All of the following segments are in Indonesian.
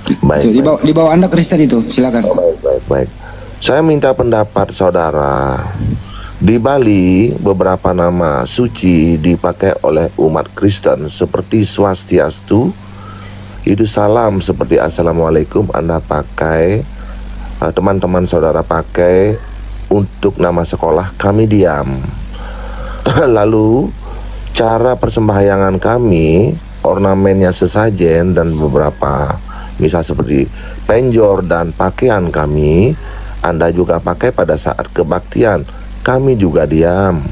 Baik, Itu baik. di bawah Anda Kristen itu, silakan. Baik. Saya minta pendapat saudara. Di Bali, beberapa nama suci dipakai oleh umat Kristen seperti Swastiastu, itu salam seperti Assalamualaikum Anda pakai, teman-teman saudara pakai untuk nama sekolah kami diam. Lalu cara persembahyangan kami, ornamennya sesajen dan beberapa misal seperti penjor dan pakaian kami, Anda juga pakai pada saat kebaktian, kami juga diam.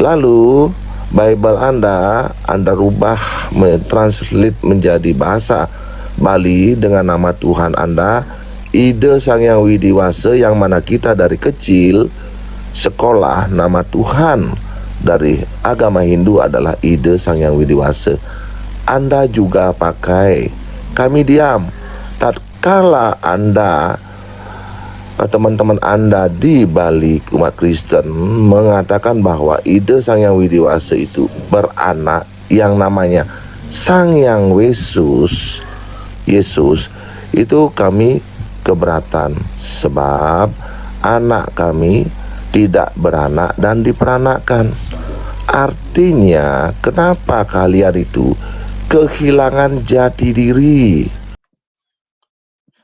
Lalu Bible Anda rubah, mentranslate menjadi bahasa Bali dengan nama Tuhan Anda, Ida Sang Hyang Widiwasa, yang mana kita dari kecil sekolah nama Tuhan dari agama Hindu adalah Ida Sang Hyang Widiwasa. Anda juga pakai, kami diam. Tatkala Anda, teman-teman Anda di Bali umat Kristen mengatakan bahwa Ida Sang Hyang Widiwasa itu beranak yang namanya Sang Hyang Yesus, itu kami keberatan sebab anak kami tidak beranak dan diperanakkan. Artinya, kenapa kalian itu kehilangan jati diri?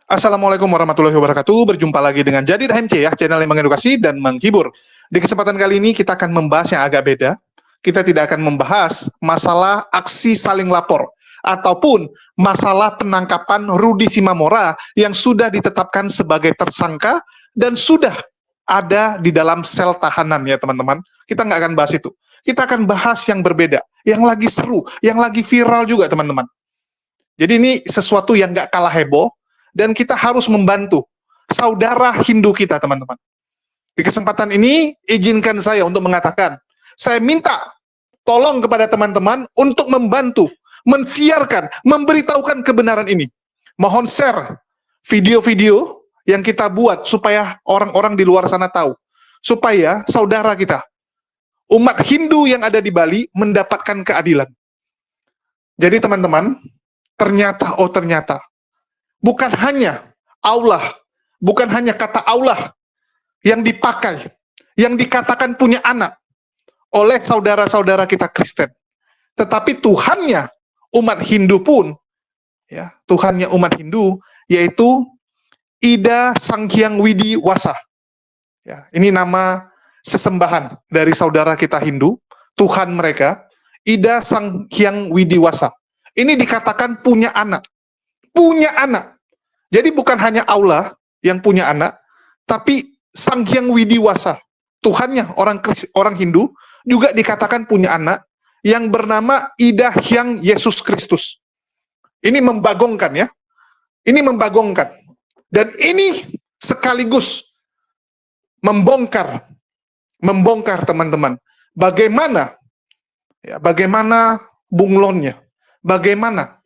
Assalamualaikum warahmatullahi wabarakatuh. Berjumpa lagi dengan Jadi HMC ya, channel yang mengedukasi dan menghibur. Di kesempatan kali ini kita akan membahas yang agak beda. Kita tidak akan membahas masalah aksi saling lapor ataupun masalah penangkapan Rudi Simamora yang sudah ditetapkan sebagai tersangka dan sudah ada di dalam sel tahanan ya teman-teman. Kita nggak akan bahas itu. Kita akan bahas yang berbeda, yang lagi seru, yang lagi viral juga teman-teman. Jadi ini sesuatu yang nggak kalah heboh, dan kita harus membantu saudara Hindu kita, teman-teman. Di kesempatan ini, izinkan saya untuk mengatakan, saya minta tolong kepada teman-teman untuk membantu, mensiarkan, memberitahukan kebenaran ini. Mohon share video-video yang kita buat supaya orang-orang di luar sana tahu. Supaya saudara kita, umat Hindu yang ada di Bali, mendapatkan keadilan. Jadi teman-teman, ternyata, bukan hanya Allah, bukan hanya kata Allah yang dipakai, yang dikatakan punya anak oleh saudara-saudara kita Kristen. Tetapi Tuhannya umat Hindu pun, ya, Tuhannya umat Hindu, yaitu Ida Sang Hyang Widiwasa. Ya, ini nama sesembahan dari saudara kita Hindu, Tuhan mereka, Ida Sang Hyang Widiwasa. Ini dikatakan punya anak. Punya anak. Jadi bukan hanya Allah yang punya anak, tapi Sang Hyang Widiwasa, Tuhannya orang Hindu, juga dikatakan punya anak yang bernama Ida Hyang Yesus Kristus. Ini membagongkan ya. Ini membagongkan. Dan ini sekaligus membongkar teman-teman. Bagaimana bunglonnya, bagaimana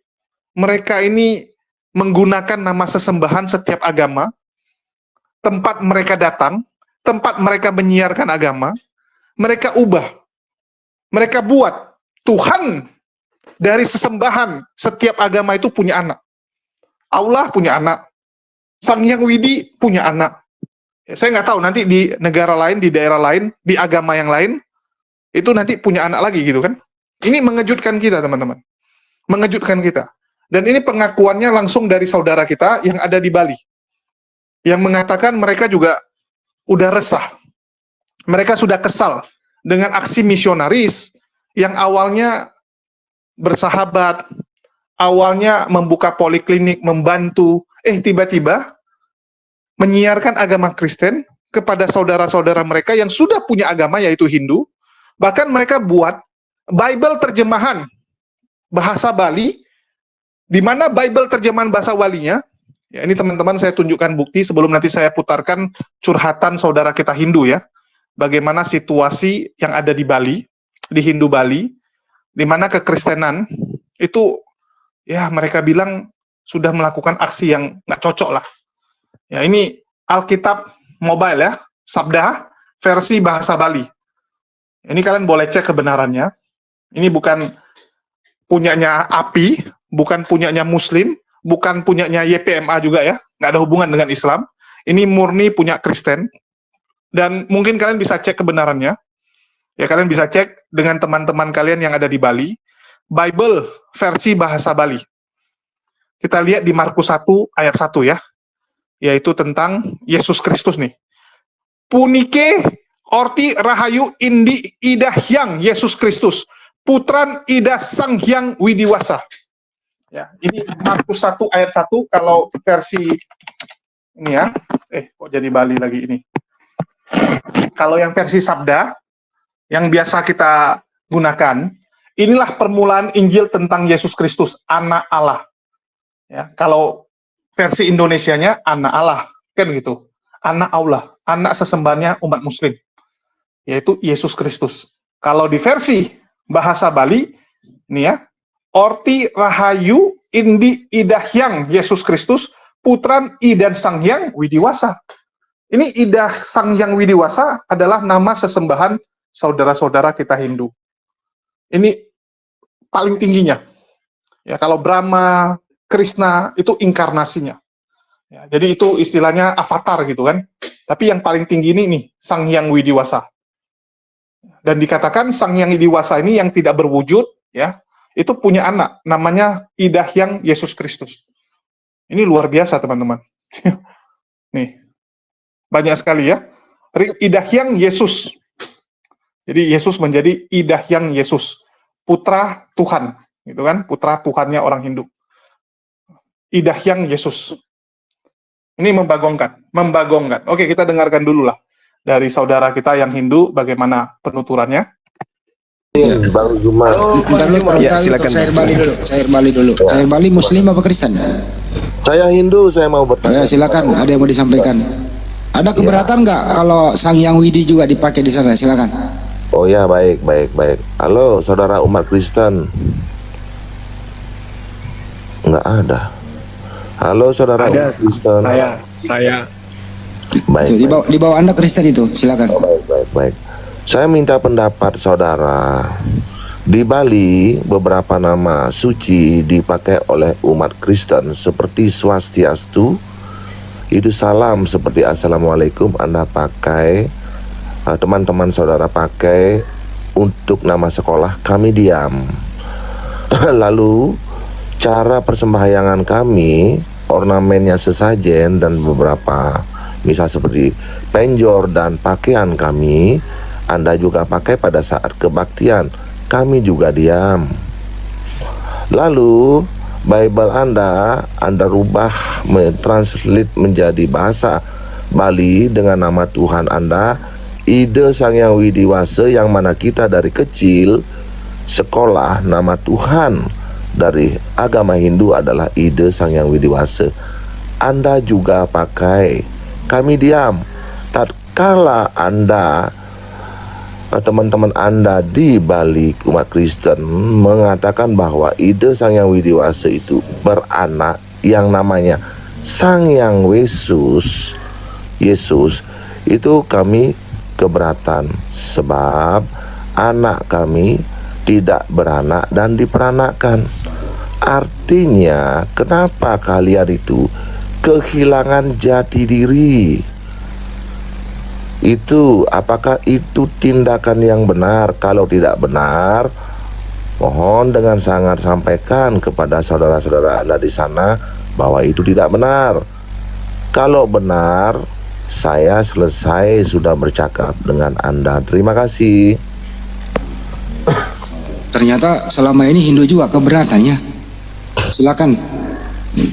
mereka ini menggunakan nama sesembahan setiap agama, tempat mereka datang, tempat mereka menyiarkan agama, mereka ubah, mereka buat Tuhan dari sesembahan setiap agama itu punya anak. Allah punya anak, Sang Hyang Widi punya anak. Ya, saya nggak tahu nanti di negara lain, di daerah lain, di agama yang lain, itu nanti punya anak lagi gitu kan. Ini mengejutkan kita teman-teman, mengejutkan kita. Dan ini pengakuannya langsung dari saudara kita yang ada di Bali, yang mengatakan mereka juga udah resah, mereka sudah kesal dengan aksi misionaris yang awalnya bersahabat, awalnya membuka poliklinik, membantu, tiba-tiba menyiarkan agama Kristen kepada saudara-saudara mereka yang sudah punya agama yaitu Hindu. Bahkan mereka buat Bible terjemahan bahasa Bali, di mana Bible terjemahan bahasa Walinya, ya ini teman-teman saya tunjukkan bukti sebelum nanti saya putarkan curhatan saudara kita Hindu ya, bagaimana situasi yang ada di Bali, di Hindu Bali, di mana kekristenan itu, ya mereka bilang sudah melakukan aksi yang nggak cocok lah. Ya ini Alkitab Mobile ya, Sabda versi bahasa Bali. Ini kalian boleh cek kebenarannya. Ini bukan punyanya API, bukan punyanya Muslim, bukan punyanya YPMA juga ya, nggak ada hubungan dengan Islam. Ini murni punya Kristen. Dan mungkin kalian bisa cek kebenarannya. Ya, kalian bisa cek dengan teman-teman kalian yang ada di Bali. Bible versi bahasa Bali. Kita lihat di Markus 1 ayat 1 ya. Yaitu tentang Yesus Kristus nih. Punike orti rahayu indi ida hyang Yesus Kristus. Putran ida sang hyang widiwasa. Ya, ini Markus 1 ayat 1 kalau versi ini ya. Kok jadi Bali lagi ini. Kalau yang versi Sabda yang biasa kita gunakan, inilah permulaan Injil tentang Yesus Kristus, anak Allah. Ya, kalau versi Indonesianya anak Allah, kan gitu. Anak Allah, anak sesembahannya umat muslim, yaitu Yesus Kristus. Kalau di versi bahasa Bali, nih ya, Orti Rahayu Indi Idahyang Yesus Kristus, Putran Idan Sanghyang Widiwasa. Ini Idah Sanghyang Widiwasa adalah nama sesembahan saudara-saudara kita Hindu. Ini paling tingginya. Ya, kalau Brahma, Krishna itu inkarnasinya. Ya, jadi itu istilahnya avatar gitu kan. Tapi yang paling tinggi ini nih, Sang Hyang Widiwasa. Dan dikatakan Sang Hyang Widiwasa ini yang tidak berwujud, ya, itu punya anak, namanya Idah Hyang Yesus Kristus. Ini luar biasa teman-teman. Nih, banyak sekali ya. Idah Hyang Yesus. Jadi Yesus menjadi Idah Hyang Yesus, putra Tuhan, gitu kan? Putra Tuhannya orang Hindu. Idah Hyang Yesus. Ini membagongkan. Oke, kita dengarkan dulu lah dari saudara kita yang Hindu bagaimana penuturannya. Bang Zuma. Bentar dulu, silakan. Saya Bali dulu. Saya Bali Muslim apa Kristen? Saya Hindu, saya mau bertanya. Ya, silakan. Ada yang mau disampaikan? Ada keberatan nggak kalau Sang Hyang Widi juga dipakai di sana? Silakan. Oh ya, baik. Halo, saudara umat Kristen. Nggak ada. Halo, saudara Ada. umat Kristen. Saya. Baik. Di bawah Anda Kristen itu, silakan. Baik. Saya minta pendapat saudara. Di Bali, beberapa nama suci dipakai oleh umat Kristen seperti Swastiastu. Itu salam seperti Assalamualaikum Anda pakai, teman-teman saudara pakai untuk nama sekolah, kami diam. Lalu cara persembahyangan kami, ornamennya sesajen dan beberapa misal seperti penjor dan pakaian kami, Anda juga pakai pada saat kebaktian, kami juga diam. Lalu Bible Anda rubah, mentranslate menjadi bahasa Bali dengan nama Tuhan Anda, Ida Sang Hyang Widiwasa, yang mana kita dari kecil sekolah nama Tuhan dari agama Hindu adalah Ida Sang Hyang Widiwasa. Anda juga pakai, kami diam. Tatkala Anda, teman-teman Anda di Bali umat Kristen mengatakan bahwa Ida Sang Hyang Widiwasa itu beranak yang namanya Sang Hyang Yesus, itu kami keberatan sebab anak kami tidak beranak dan diperanakkan. Artinya, kenapa kalian itu kehilangan jati diri? Itu apakah itu tindakan yang benar? Kalau tidak benar, mohon dengan sangat sampaikan kepada saudara-saudara Anda di sana bahwa itu tidak benar. Kalau benar, saya selesai sudah bercakap dengan Anda. Terima kasih. Ternyata selama ini Hindu juga keberatan ya. Silakan.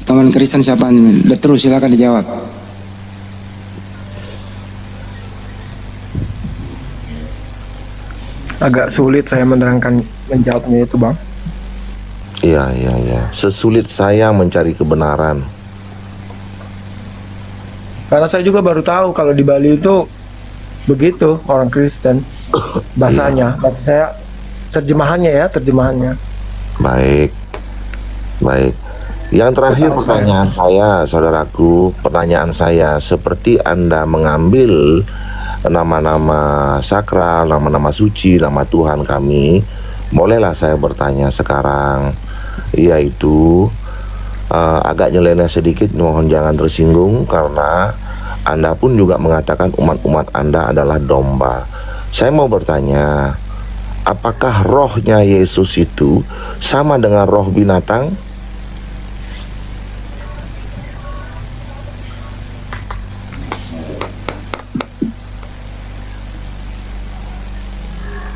Teman Kristen siapa ini? Terus silakan dijawab. Agak sulit saya menjawabnya itu, Bang. Iya. Sesulit saya mencari kebenaran. Karena saya juga baru tahu kalau di Bali itu begitu orang Kristen bahasanya. Bahasa saya terjemahannya. Baik. Yang terakhir pertanyaan saya, saudaraku, pertanyaan saya, seperti Anda mengambil nama-nama sakral, nama-nama suci, nama Tuhan kami, bolehlah saya bertanya sekarang, yaitu agak nyeleneh sedikit, mohon jangan tersinggung karena Anda pun juga mengatakan umat-umat Anda adalah domba. Saya mau bertanya, apakah rohnya Yesus itu sama dengan roh binatang?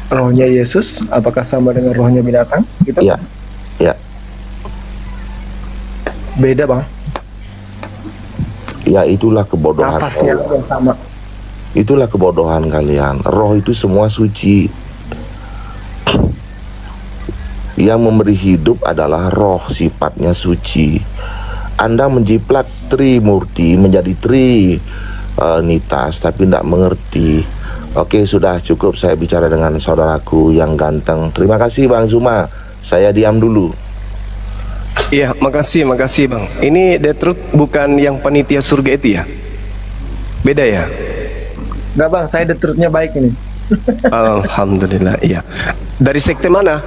Rohnya Yesus apakah sama dengan rohnya binatang? Gitu? Ya, ya. Beda bang. Ya, itulah kebodohan. Nafasnya yang sama. Itulah kebodohan kalian. Roh itu semua suci. Yang memberi hidup adalah roh, sifatnya suci. Anda menjiplak Trimurti menjadi Trinitas, tapi tidak mengerti. Oke, sudah cukup saya bicara dengan saudaraku yang ganteng. Terima kasih Bang Zuma. Saya diam dulu. Iya, makasih Bang. Ini The Truth bukan yang panitia surga itu ya? Beda ya? Enggak bang, saya The Truth-nya baik ini. Alhamdulillah, iya. Dari sekte mana?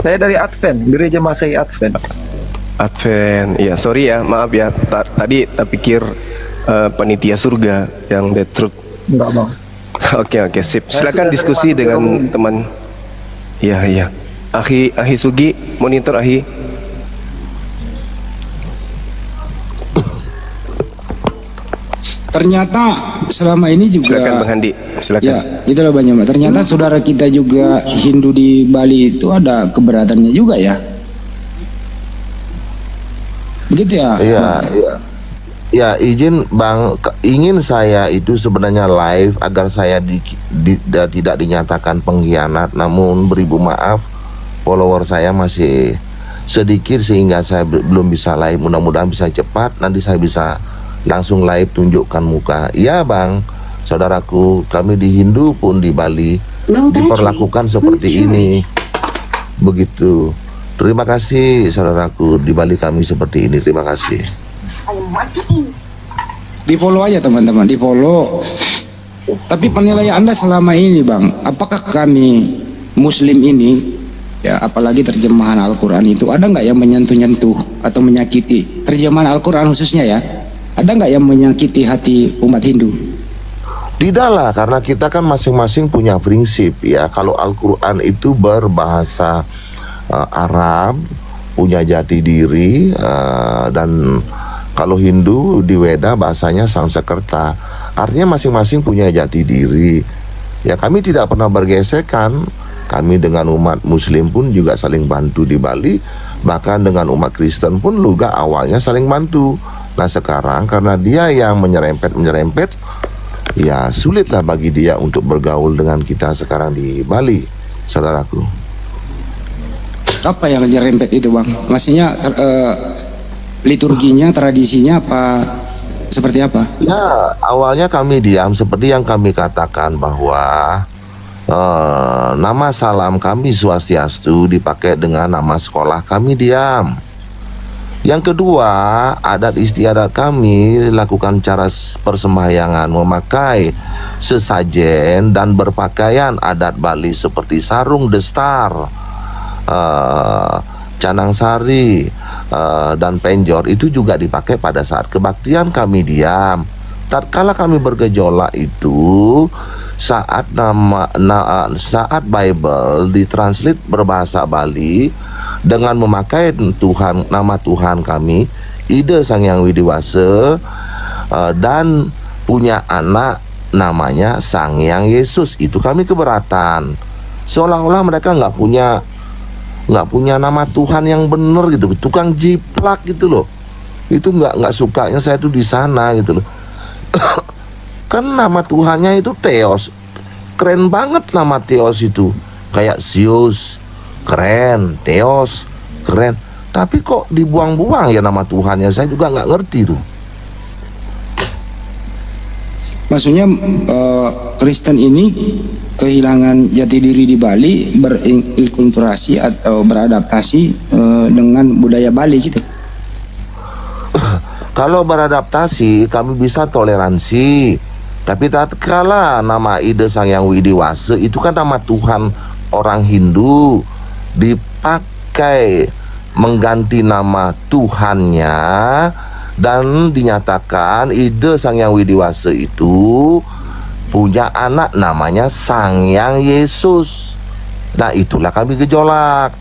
Saya dari Advent, Gereja Masehi Advent. Advent, iya. Sorry ya, maaf ya. Tadi tak pikir panitia surga yang The Truth. Enggak bang. Oke, sip. Silakan sudah diskusi terima dengan teman. Iya. Ahi Sugi, monitor Ahi. Ternyata selama ini juga Silakan Bang Handi, silakan. ya itulah banyak Mbak. Ternyata saudara kita juga Hindu di Bali itu ada keberatannya juga ya. Begitu ya? Iya, Bang? iya. Ya, izin Bang, ingin saya itu sebenarnya live agar saya tidak dinyatakan pengkhianat, namun beribu maaf, follower saya masih sedikit sehingga saya belum bisa live. Mudah-mudahan bisa cepat, nanti saya bisa langsung live tunjukkan muka. Iya Bang, saudaraku, kami di Hindu pun di Bali diperlakukan seperti ini. Begitu. Terima kasih saudaraku, di Bali kami seperti ini. Terima kasih. Di follow aja teman-teman, di follow. Tapi penilaian Anda selama ini Bang, apakah kami Muslim ini, ya apalagi terjemahan Al-Quran itu, ada nggak yang menyentuh-nyentuh atau menyakiti? Terjemahan Al-Quran khususnya ya, ada nggak yang menyakiti hati umat Hindu? Tidak lah, karena kita kan masing-masing punya prinsip ya. Kalau Al-Quran itu berbahasa Arab, punya jati diri, dan kalau Hindu di Weda bahasanya Sanskerta. Artinya masing-masing punya jati diri. Ya, kami tidak pernah bergesekan. Kami dengan umat Muslim pun juga saling bantu di Bali. Bahkan dengan umat Kristen pun juga awalnya saling bantu. Nah sekarang karena dia yang menyerempet, ya sulitlah bagi dia untuk bergaul dengan kita sekarang di Bali, saudaraku. Apa yang nyerempet itu Bang? Maksudnya liturginya, tradisinya apa? Seperti apa? Ya, awalnya kami diam seperti yang kami katakan bahwa nama salam kami Swastiastu dipakai dengan nama sekolah kami diam. Yang kedua, adat istiadat kami lakukan cara persembahyangan memakai sesajen dan berpakaian adat Bali seperti sarung destar, canang sari, dan penjor itu juga dipakai pada saat kebaktian kami diam. Tatkala kami bergejolak itu saat saat Bible ditranslate berbahasa Bali dengan memakai nama Tuhan kami, Ida Sang Hyang Widiwasa, dan punya anak namanya Sang Hyang Yesus, itu kami keberatan. Seolah-olah mereka nggak punya nama Tuhan yang benar gitu, tukang jiplak gitu loh. Itu nggak sukanya saya tuh di sana gitu loh. Kan nama Tuhannya itu Theos, keren banget nama Theos itu, kayak Zeus, keren, Theos, keren. Tapi kok dibuang-buang ya nama Tuhannya, saya juga nggak ngerti tuh. Maksudnya Kristen ini kehilangan jati diri di Bali, berinkulturasi atau beradaptasi dengan budaya Bali gitu. Kalau beradaptasi kami bisa toleransi, tapi tatkala nama Ida Sang Hyang Widiwasa itu kan nama Tuhan orang Hindu, dipakai mengganti nama Tuhannya, dan dinyatakan ide Sang Hyang Widiwasa itu punya anak namanya Sang Hyang Yesus. Nah, itulah kami gejolak.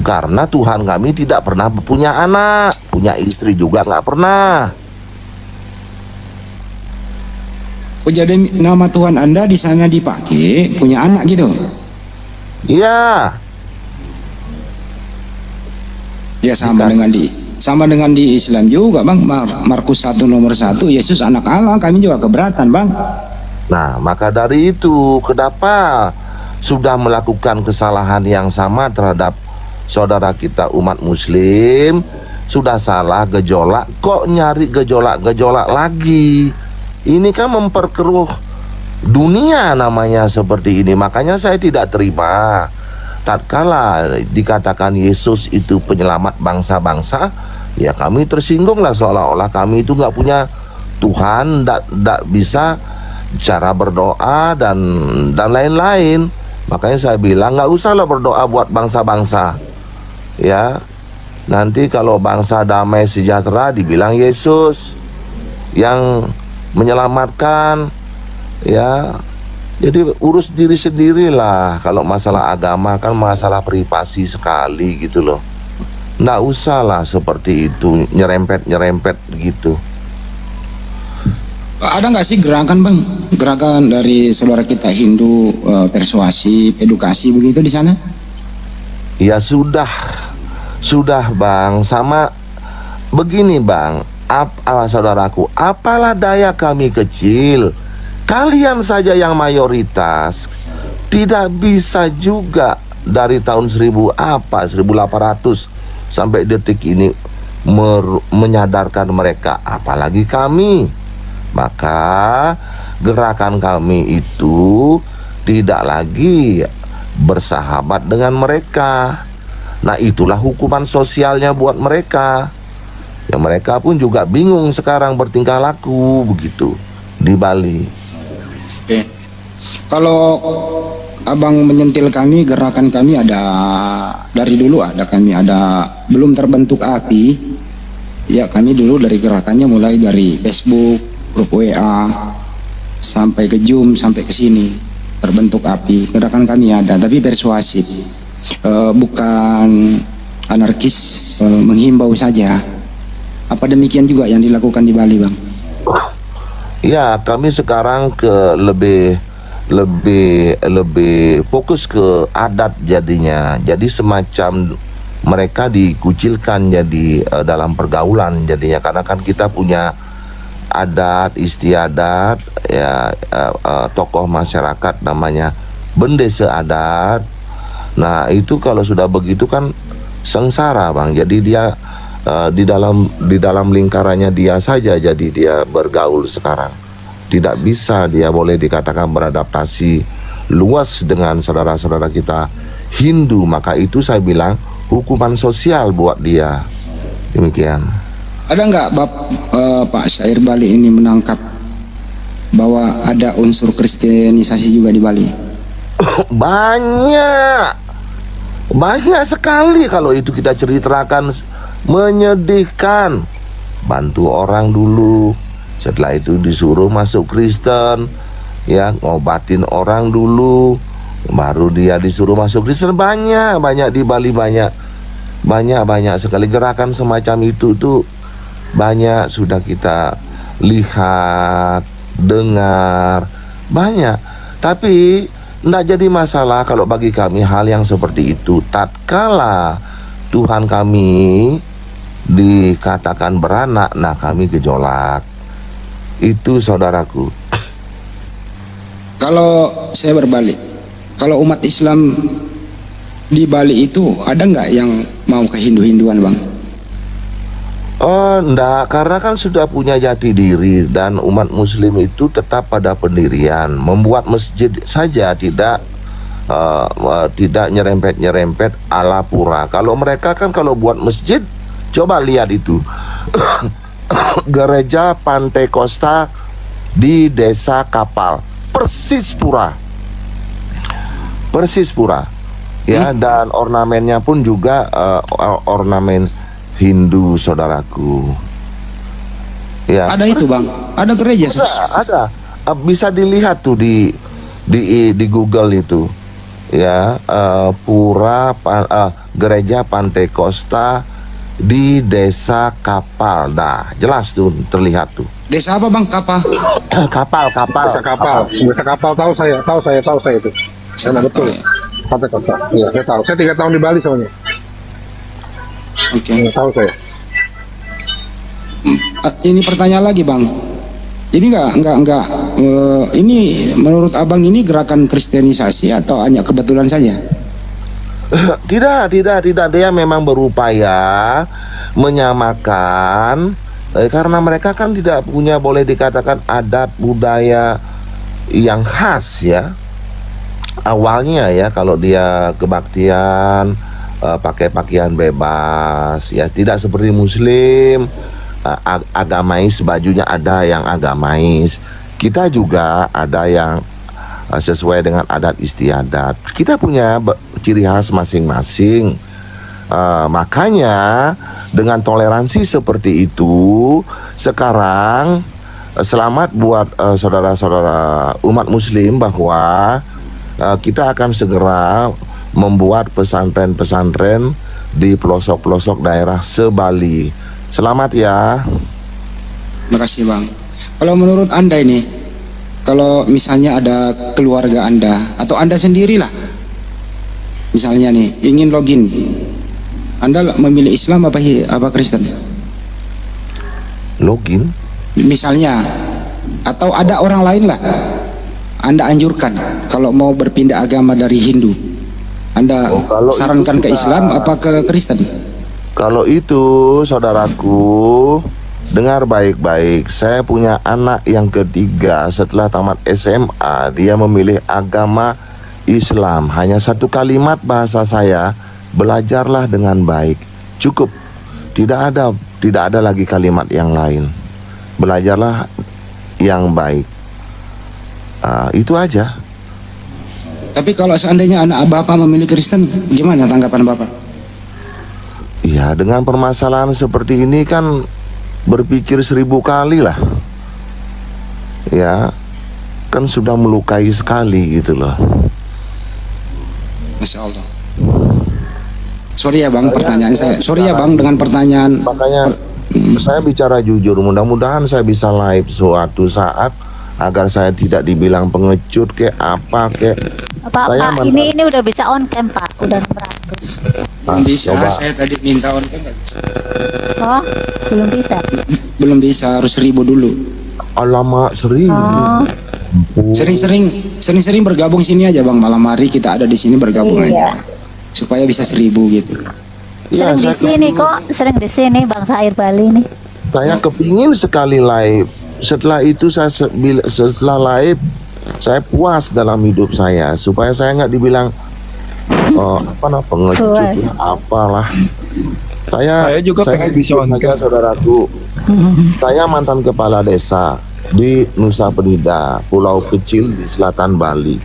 Karena Tuhan kami tidak pernah punya anak, punya istri juga nggak pernah. Oh, jadi nama Tuhan Anda di sana dipakai punya anak gitu? Iya, Ya sama dengan di Islam juga bang. Markus 1 nomor 1, Yesus anak Allah, kami juga keberatan bang. nah maka dari itu kenapa sudah melakukan kesalahan yang sama terhadap saudara kita umat muslim, sudah salah gejolak, kok nyari gejolak lagi? Ini kan memperkeruh dunia namanya seperti ini. Makanya saya tidak terima tatkala dikatakan Yesus itu penyelamat bangsa-bangsa, ya kami tersinggunglah, seolah-olah kami itu nggak punya Tuhan, nggak bisa cara berdoa dan lain-lain. Makanya saya bilang nggak usahlah berdoa buat bangsa-bangsa. Ya, nanti kalau bangsa damai sejahtera dibilang Yesus yang menyelamatkan, ya. Jadi urus diri sendirilah. Kalau masalah agama kan masalah privasi sekali gitu loh. Nggak usahlah seperti itu, nyerempet gitu. Ada nggak sih gerakan bang, gerakan dari saudara kita Hindu, persuasif, edukasi begitu di sana? Ya sudah bang, sama begini bang, saudaraku, apalah daya kami kecil, kalian saja yang mayoritas tidak bisa juga dari tahun 1800 sampai detik ini menyadarkan mereka, apalagi kami. Maka gerakan kami itu tidak lagi bersahabat dengan mereka. Nah, itulah hukuman sosialnya buat mereka. Ya, mereka pun juga bingung sekarang bertingkah laku begitu di Bali. Oke. Kalau abang menyentil kami, gerakan kami ada dari dulu, kami ada belum terbentuk api. Ya, kami dulu dari gerakannya mulai dari Facebook, grup WA, sampai ke Zoom, sampai ke sini terbentuk api. Gerakan kami ada, tapi persuasif. Bukan anarkis, menghimbau saja. Apa demikian juga yang dilakukan di Bali, bang? Ya, kami sekarang ke lebih fokus ke adat jadinya. Jadi semacam mereka dikucilkan jadi dalam pergaulan jadinya, karena kan kita punya adat istiadat, ya, tokoh masyarakat namanya bendesa adat. Nah, itu kalau sudah begitu kan sengsara bang. Jadi dia di dalam lingkarannya dia saja, jadi dia bergaul sekarang. Tidak bisa dia boleh dikatakan beradaptasi luas dengan saudara-saudara kita Hindu. Maka itu saya bilang hukuman sosial buat dia. Demikian. Ada nggak Pak Syair Bali ini menangkap bahwa ada unsur kristenisasi juga di Bali? Banyak sekali kalau itu kita ceritakan, menyedihkan. Bantu orang dulu, setelah itu disuruh masuk Kristen, ya, ngobatin orang dulu, baru dia disuruh masuk Kristen. Banyak di Bali, banyak sekali gerakan semacam itu tuh. Banyak sudah kita lihat, dengar, banyak. Tapi tidak jadi masalah kalau bagi kami hal yang seperti itu. Tatkala Tuhan kami dikatakan beranak, nah kami gejolak. Itu saudaraku. Kalau saya berbalik, kalau umat Islam di Bali itu ada nggak yang mau ke Hindu-Hinduan, bang? Oh, enggak, karena kan sudah punya jati diri, dan umat muslim itu tetap pada pendirian. Membuat masjid saja, tidak nyerempet ala pura. Kalau mereka kan kalau buat masjid, coba lihat itu gereja Pantai Costa di Desa Kapal, persis pura. persis pura. Ya, dan ornamennya pun juga ornamen Hindu, saudaraku. Ya. Ada itu bang, ada gereja. Ada. Bisa dilihat tuh di Google itu. Ya, gereja Pantai Costa di Desa Kapal. Nah, jelas tuh terlihat tuh. Desa apa bang? Kapal. Desa kapal tahu saya itu. Sana betul. Pantai Costa. Iya, saya tahu. Saya 3 tahun di Bali soalnya. Oke. Tahu saya. Ini pertanyaan lagi bang. Ini enggak. Ini menurut abang ini gerakan kristenisasi atau hanya kebetulan saja? Tidak. Dia memang berupaya menyamakan, karena mereka kan tidak punya, boleh dikatakan, adat budaya yang khas ya. Awalnya ya, kalau dia kebaktian pakai pakaian bebas ya, tidak seperti Muslim. Agamais, bajunya ada yang agamais. Kita juga ada yang sesuai dengan adat istiadat. Kita punya ciri khas masing-masing. Makanya dengan toleransi seperti itu, sekarang selamat buat saudara-saudara umat Muslim bahwa kita akan segera membuat pesantren-pesantren di pelosok-pelosok daerah se-Bali. Selamat ya. Makasih bang. Kalau menurut anda ini, kalau misalnya ada keluarga anda atau anda sendirilah, misalnya nih ingin login, anda memilih Islam apa Kristen? Login? Misalnya, atau ada orang lain lah, anda anjurkan kalau mau berpindah agama dari Hindu, anda sarankan ke Islam apa ke Kristen? Kalau itu, saudaraku, dengar baik-baik. Saya punya anak yang ketiga setelah tamat SMA. Dia memilih agama Islam. Hanya satu kalimat bahasa saya, belajarlah dengan baik. Cukup. Tidak ada lagi kalimat yang lain. Belajarlah yang baik. Itu aja. Tapi kalau seandainya anak bapak memilih Kristen, gimana tanggapan bapak? Ya, dengan permasalahan seperti ini kan berpikir 1000 kali lah. Ya, kan sudah melukai sekali gitu loh. Masya Allah. Sorry ya bang, pertanyaan saya. Sorry ya bang dengan pertanyaan. Makanya saya bicara jujur. Mudah-mudahan saya bisa live suatu saat agar saya tidak dibilang pengecut kayak apa kayak. Pak, ini udah bisa on cam Pak, udah 600. Belum bisa, coba. saya tadi minta on cam nggak bisa. Oh, belum bisa. Belum bisa, harus 1000 dulu. Alamak, 1000. Oh, Sering-sering bergabung sini aja bang, malam hari kita ada di sini bergabung iya. aja, supaya bisa 1000 gitu. Ya, Sering di sini kok, sering di sini Bangsa Air Bali nih. Saya kepingin sekali live. Setelah itu setelah live saya puas dalam hidup saya, supaya saya nggak dibilang pengecut Puas. apalah. Saya juga pengen bisa on cam. Saudaraku. Saya mantan kepala desa di Nusa Penida, pulau kecil di selatan Bali.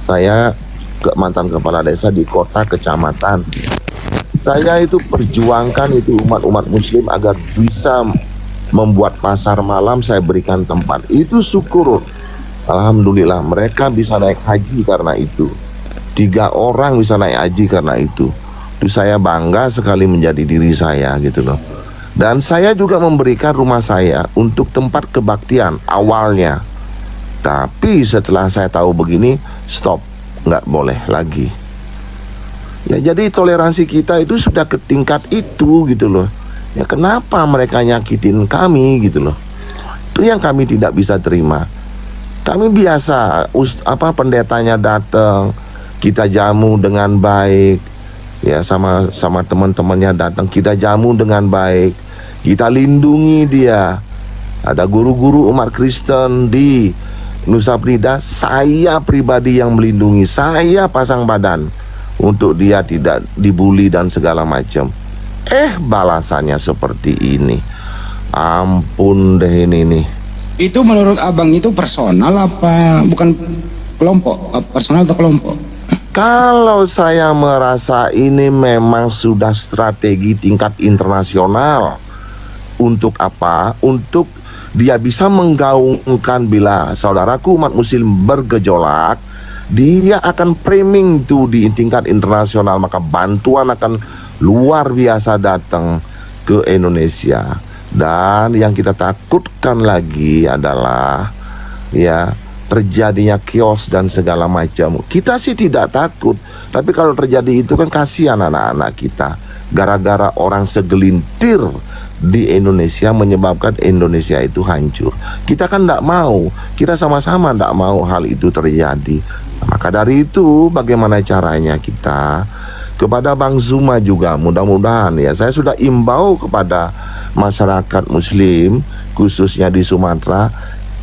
Saya mantan kepala desa di kota kecamatan. Saya itu perjuangkan itu umat Muslim agar bisa membuat pasar malam. Saya berikan tempat. Itu syukur. Alhamdulillah mereka bisa naik haji karena itu. 3 orang bisa naik haji karena itu. Itu saya bangga sekali menjadi diri saya gitu loh. Dan saya juga memberikan rumah saya untuk tempat kebaktian awalnya. Tapi setelah saya tahu begini, stop, nggak boleh lagi. Ya, jadi toleransi kita itu sudah ke tingkat itu gitu loh. Ya kenapa mereka nyakitin kami gitu loh. Itu yang kami tidak bisa terima. Kami biasa pendetanya datang, kita jamu dengan baik. Ya, sama teman-temannya datang, kita jamu dengan baik. Kita lindungi dia. Ada guru-guru umat Kristen di Nusa Penida, saya pribadi yang melindungi. Saya pasang badan untuk dia tidak dibully dan segala macam. Balasannya seperti ini. Ampun deh ini nih. Itu menurut abang itu personal apa bukan kelompok? Personal atau kelompok? Kalau saya merasa ini memang sudah strategi tingkat internasional, untuk apa? Untuk dia bisa menggaungkan bila saudaraku umat muslim bergejolak, dia akan framing tuh di tingkat internasional, maka bantuan akan luar biasa datang ke Indonesia. Dan yang kita takutkan lagi adalah ya terjadinya kios dan segala macam. Kita sih tidak takut, tapi kalau terjadi itu kan kasihan anak-anak kita, gara-gara orang segelintir di Indonesia menyebabkan Indonesia itu hancur. Kita kan tidak mau, kita sama-sama tidak mau hal itu terjadi. Maka dari itu bagaimana caranya kita kepada Bang Zuma juga, mudah-mudahan ya, saya sudah imbau kepada masyarakat muslim khususnya di Sumatera,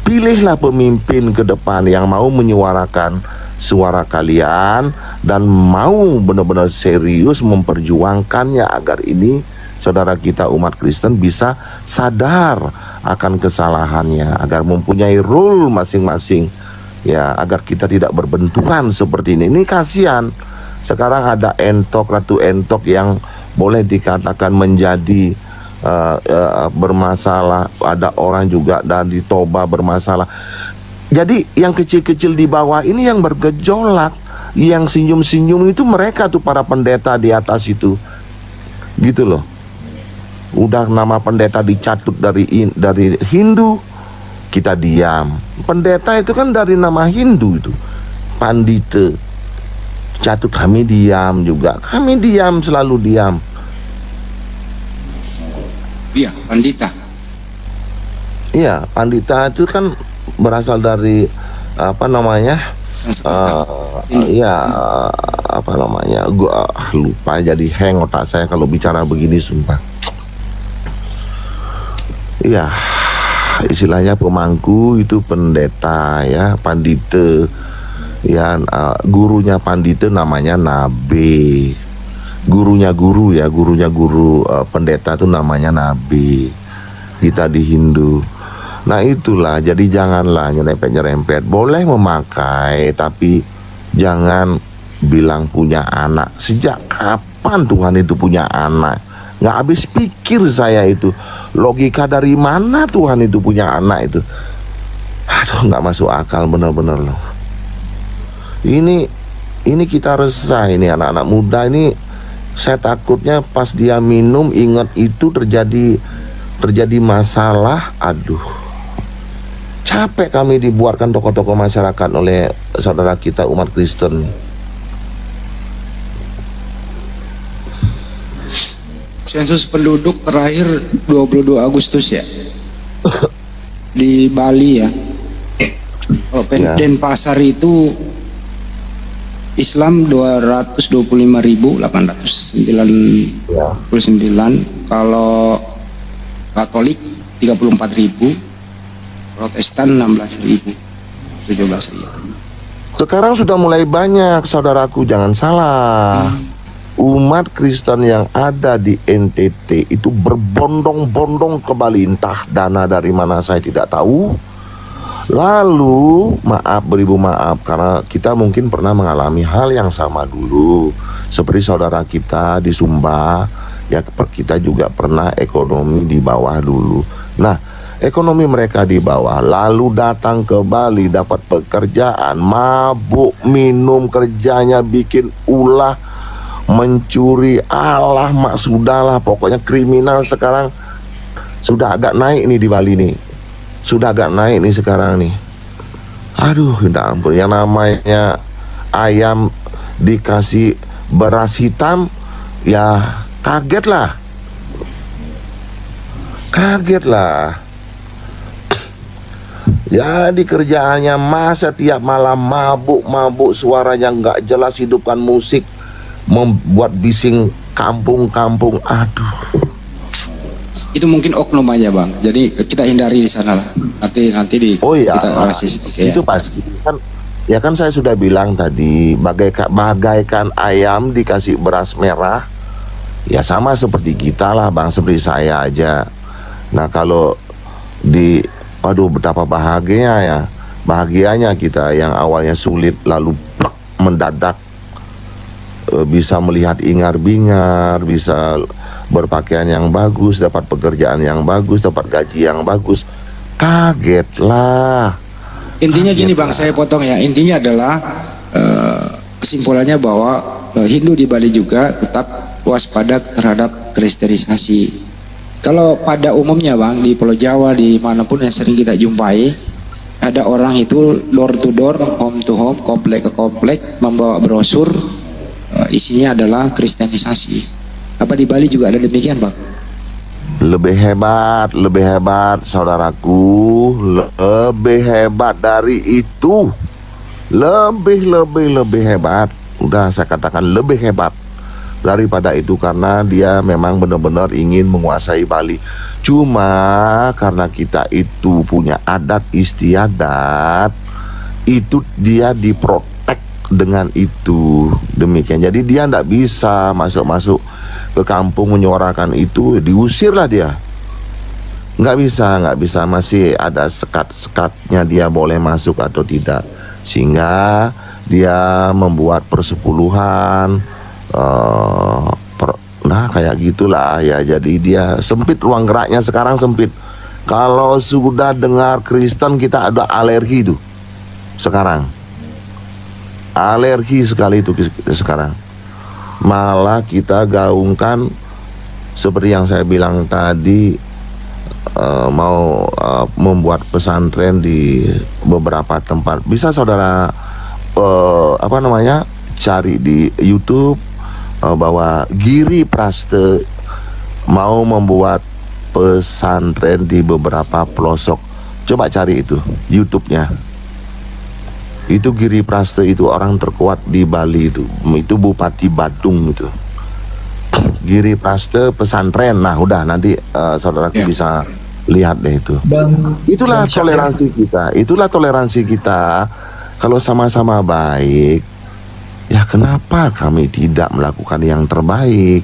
pilihlah pemimpin ke depan yang mau menyuarakan suara kalian dan mau benar-benar serius memperjuangkannya agar ini saudara kita umat Kristen bisa sadar akan kesalahannya, agar mempunyai role masing-masing ya, agar kita tidak berbenturan seperti ini. Ini kasihan. Sekarang ada Ratu Entok yang boleh dikatakan menjadi bermasalah, ada orang juga dari Toba bermasalah. Jadi yang kecil-kecil di bawah ini yang bergejolak, yang senyum-senyum itu mereka tuh para pendeta di atas itu, gitu loh. Udah nama pendeta dicatut dari Hindu, kita diam. Pendeta itu kan dari nama Hindu itu, Pandita. Catut, kami diam juga, kami diam, selalu diam. Iya, pandita. Iya, pandita itu kan berasal dari apa namanya? Apa namanya? Gua lupa, jadi hang otak saya kalau bicara begini, sumpah. Iya, istilahnya pemangku itu pendeta ya, pandita. Ya, gurunya pandita namanya nabi. Gurunya guru pendeta itu namanya nabi. Kita di Hindu. Nah itulah, jadi janganlah nyerempet-nyerempet. Boleh memakai, tapi jangan bilang punya anak. Sejak kapan Tuhan itu punya anak? Nggak habis pikir saya itu. Logika dari mana Tuhan itu punya anak itu? Aduh, nggak masuk akal bener-bener loh. Ini kita resah, ini anak-anak muda ini. Saya takutnya pas dia minum ingat itu terjadi masalah. Aduh, capek kami dibuatkan tokoh-tokoh masyarakat oleh saudara kita umat Kristen. Sensus penduduk terakhir 22 Agustus ya. Di Bali ya. Oh, Denpasar itu Islam 225.899, kalau Katolik 34.000, Protestan 16.000, 17.000. Sekarang sudah mulai banyak, saudaraku, jangan salah. Umat Kristen yang ada di NTT itu berbondong-bondong ke Bali, entah dana dari mana saya tidak tahu. Lalu beribu maaf karena kita mungkin pernah mengalami hal yang sama dulu, seperti saudara kita di Sumba ya, kita juga pernah ekonomi di bawah dulu. Nah, ekonomi mereka di bawah, lalu datang ke Bali dapat pekerjaan, mabuk minum, kerjanya bikin ulah, mencuri, alah mak sudahlah, pokoknya kriminal. Sekarang sudah agak naik nih di Bali nih. Sudah agak naik nih sekarang nih. Aduh, tidak ampun. Yang namanya ayam dikasih beras hitam, ya kaget lah. Jadi kerjaannya masa tiap malam mabuk, suaranya nggak jelas, hidupkan musik, membuat bising kampung-kampung. Aduh. Itu mungkin oknum aja bang, jadi kita hindari di sana lah. Nanti kita rasis. Itu pasti kan. Ya kan saya sudah bilang tadi, bagaikan ayam dikasih beras merah, ya sama seperti kita lah bang, seperti saya aja. Nah kalau aduh betapa bahagianya kita yang awalnya sulit lalu mendadak bisa melihat ingar-bingar, bisa berpakaian yang bagus, dapat pekerjaan yang bagus, dapat gaji yang bagus. Kaget lah. Intinya gini Bang, saya potong ya. Intinya adalah kesimpulannya bahwa Hindu di Bali juga tetap waspada terhadap kristenisasi. Kalau pada umumnya Bang, di Pulau Jawa, di manapun yang sering kita jumpai, ada orang itu door to door, home to home, komplek ke komplek, membawa brosur, isinya adalah kristenisasi. Apa di Bali juga ada demikian Bang? Lebih hebat saudaraku, lebih hebat dari itu. Lebih hebat. Udah saya katakan lebih hebat daripada itu, karena dia memang benar-benar ingin menguasai Bali. Cuma karena kita itu punya adat istiadat, itu dia diprotek dengan itu. Demikian. Jadi dia tidak bisa masuk ke kampung menyuarakan itu, diusirlah dia. Nggak bisa, masih ada sekat-sekatnya dia boleh masuk atau tidak. Sehingga dia membuat persepuluhan, nah kayak gitulah ya. Jadi dia sempit, ruang geraknya sekarang sempit. Kalau sudah dengar Kristen, kita ada alergi tuh sekarang. Alergi sekali itu sekarang. Malah kita gaungkan seperti yang saya bilang tadi, mau membuat pesantren di beberapa tempat. Bisa saudara cari di YouTube bahwa Giri Praste mau membuat pesantren di beberapa pelosok. Coba cari itu YouTube-nya. Itu Giri Praste, itu orang terkuat di Bali itu Bupati Badung itu. Giri Praste pesantren. Nah udah, nanti saudaraku bisa lihat deh itu. Itulah toleransi kita. Kalau sama-sama baik, ya kenapa kami tidak melakukan yang terbaik?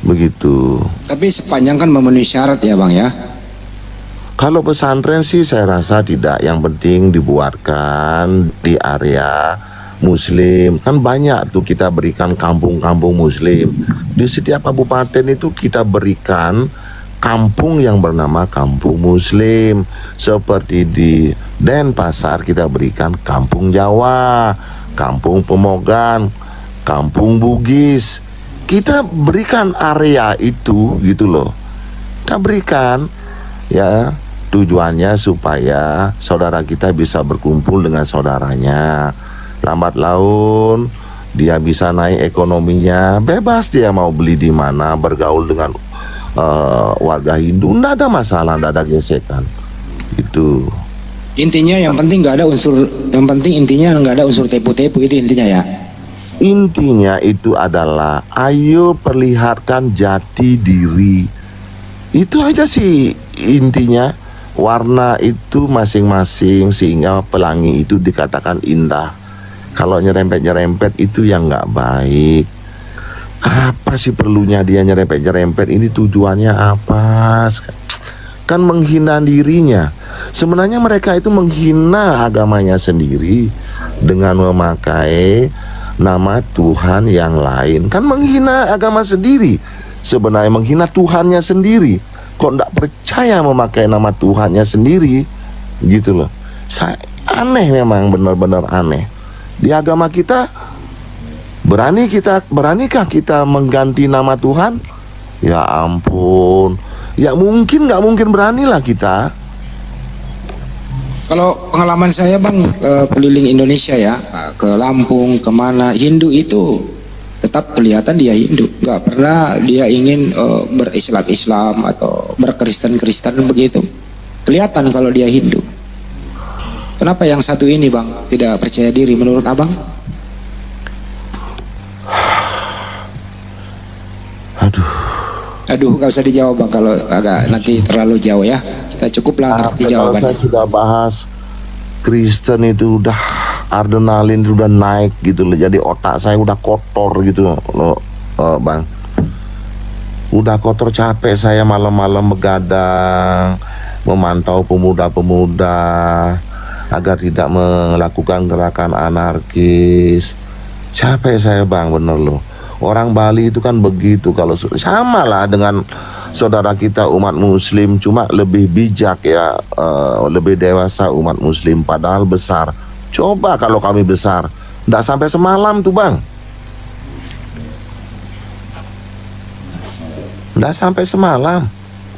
Begitu. Tapi sepanjang kan memenuhi syarat ya Bang ya. Kalau pesantren sih saya rasa tidak. Yang penting dibuatkan di area Muslim. Kan banyak tuh kita berikan kampung-kampung Muslim. Di setiap kabupaten itu kita berikan kampung yang bernama kampung Muslim. Seperti di Denpasar kita berikan kampung Jawa, kampung Pemogan, kampung Bugis. Kita berikan area itu gitu loh. Kita berikan ya. Tujuannya supaya saudara kita bisa berkumpul dengan saudaranya. Lambat laun dia bisa naik ekonominya, bebas dia mau beli di mana, bergaul dengan warga Hindu, nggak ada masalah, nggak ada gesekan. Itu. Intinya yang penting nggak ada unsur tepu-tepu, itu intinya ya. Intinya itu adalah ayo perlihatkan jati diri. Itu aja sih intinya. Warna itu masing-masing sehingga pelangi itu dikatakan indah. Kalau nyerempet-nyerempet itu yang nggak baik. Apa sih perlunya dia nyerempet-nyerempet? Ini tujuannya apa? Kan menghina dirinya. Sebenarnya mereka itu menghina agamanya sendiri dengan memakai nama Tuhan yang lain. Kan menghina agama sendiri. Sebenarnya menghina Tuhannya sendiri. Kok tidak percaya memakai nama Tuhannya sendiri, gitu loh. Aneh, memang benar-benar aneh. Di agama kita, beranikah kita mengganti nama Tuhan? Ya ampun, ya nggak mungkin beranilah kita. Kalau pengalaman saya Bang, keliling Indonesia ya, ke Lampung, kemana, Hindu itu tetap kelihatan dia Hindu, nggak pernah dia ingin berislam-Islam atau berkristen-Kristen begitu. Kelihatan kalau dia Hindu. Kenapa yang satu ini Bang tidak percaya diri menurut Abang? Aduh, nggak usah dijawab Bang, kalau agak nanti terlalu jauh ya. Kita cukuplah ngerti jawabannya. Saya sudah bahas Kristen itu udah adrenalin udah naik gitu loh. Jadi otak saya udah kotor gitu loh, Bang. Udah kotor, capek saya malam-malam begadang memantau pemuda-pemuda agar tidak melakukan gerakan anarkis. Capek saya bang, bener loh. Orang Bali itu kan begitu, kalau sama lah dengan saudara kita umat muslim, cuma lebih bijak ya, lebih dewasa umat muslim, padahal besar. Coba kalau kami besar, nggak sampai semalam tuh bang. Nggak sampai semalam.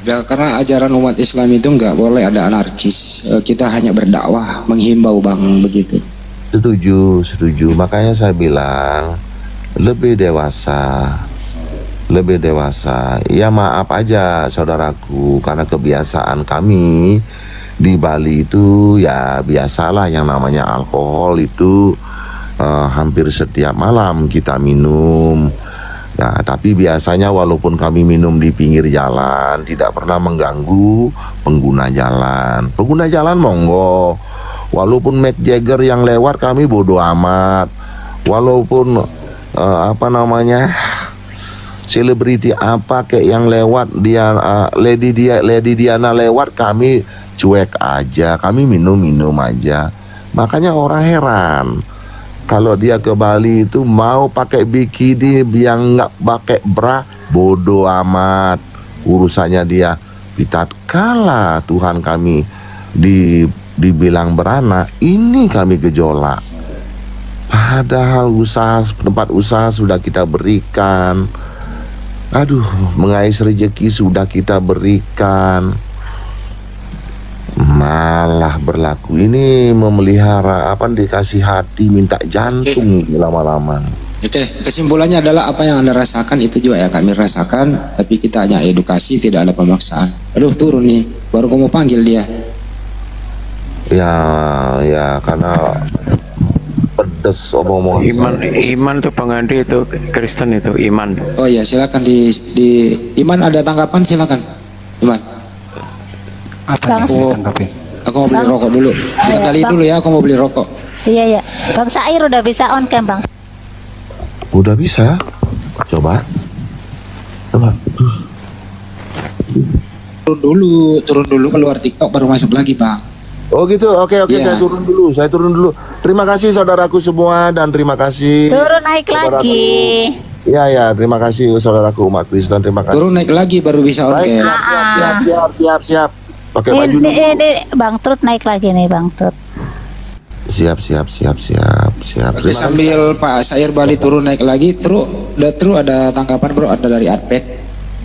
Ya, karena ajaran umat Islam itu nggak boleh ada anarkis. Kita hanya berdakwah, menghimbau bang, begitu. Setuju. Makanya saya bilang lebih dewasa. Ya maaf aja saudaraku, karena kebiasaan kami di Bali itu ya biasalah yang namanya alkohol itu hampir setiap malam kita minum. Nah, tapi biasanya walaupun kami minum di pinggir jalan, tidak pernah mengganggu pengguna jalan. Pengguna jalan monggo. Walaupun Mick Jagger yang lewat kami bodo amat. Walaupun selebriti apa kayak yang lewat, dia Lady Diana lewat, kami cuek aja. Kami minum aja. Makanya orang heran. Kalau dia ke Bali itu mau pakai bikini, yang nggak pakai bra, bodoh amat urusannya dia. Tatkala Tuhan kami dibilang beranak, ini kami gejolak. Padahal tempat usaha sudah kita berikan. Aduh, mengais rezeki sudah kita berikan. Malah berlaku ini memelihara dikasih hati minta jantung lama-lama. Oke, kesimpulannya adalah apa yang Anda rasakan itu juga ya kami rasakan, tapi kita hanya edukasi, tidak ada pemaksaan. Aduh, turun nih, baru kamu panggil dia. Ya karena pedes omong-omong. Iman tuh pengganti itu Kristen itu Iman. Oh iya, silakan di Iman ada tanggapan, silakan. Iman. Bang, Aku mau beli rokok dulu. Kenali dulu ya, aku mau beli rokok. iya. Bang Sair udah bisa on cam bang. Udah bisa. Coba. Turun dulu keluar TikTok baru masuk lagi, Bang. Oh gitu, oke, Iya. saya turun dulu. Terima kasih saudaraku semua, dan terima kasih Turun naik saudaraku. lagi. Ya, terima kasih saudaraku umat Kristen, terima kasih. Turun naik lagi baru bisa on Baik, cam. siap. Pakai baju dulu. Ini Bang Trut naik lagi nih Bang Trut. Siap. Oke, sambil Pak Sair Bali turun naik lagi, terus ada tanggapan bro, ada dari Adpet.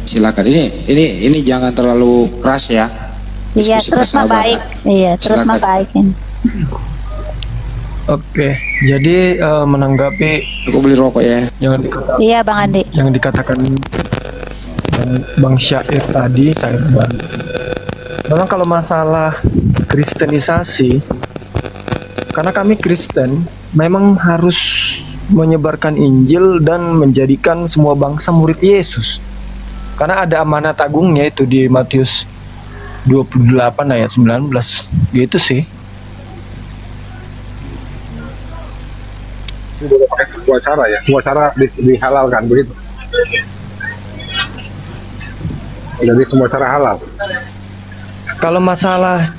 Silakan. Ini jangan terlalu keras ya. Iya, Diskusi terus mah persahabatan. baik. Iya, terus mah Silakan. baik ini. Oke, jadi menanggapi Aku beli rokok ya. Iya Bang Andi. yang dikatakan Bang Syair tadi, saya bantu. Memang kalau masalah kristenisasi, karena kami Kristen, memang harus menyebarkan Injil dan menjadikan semua bangsa murid Yesus. Karena ada amanat agungnya itu di Matius 28 ayat 19. Gitu sih. Boleh pakai semua cara ya, semua cara dihalalkan begitu. Jadi semua cara halal. Kalau masalah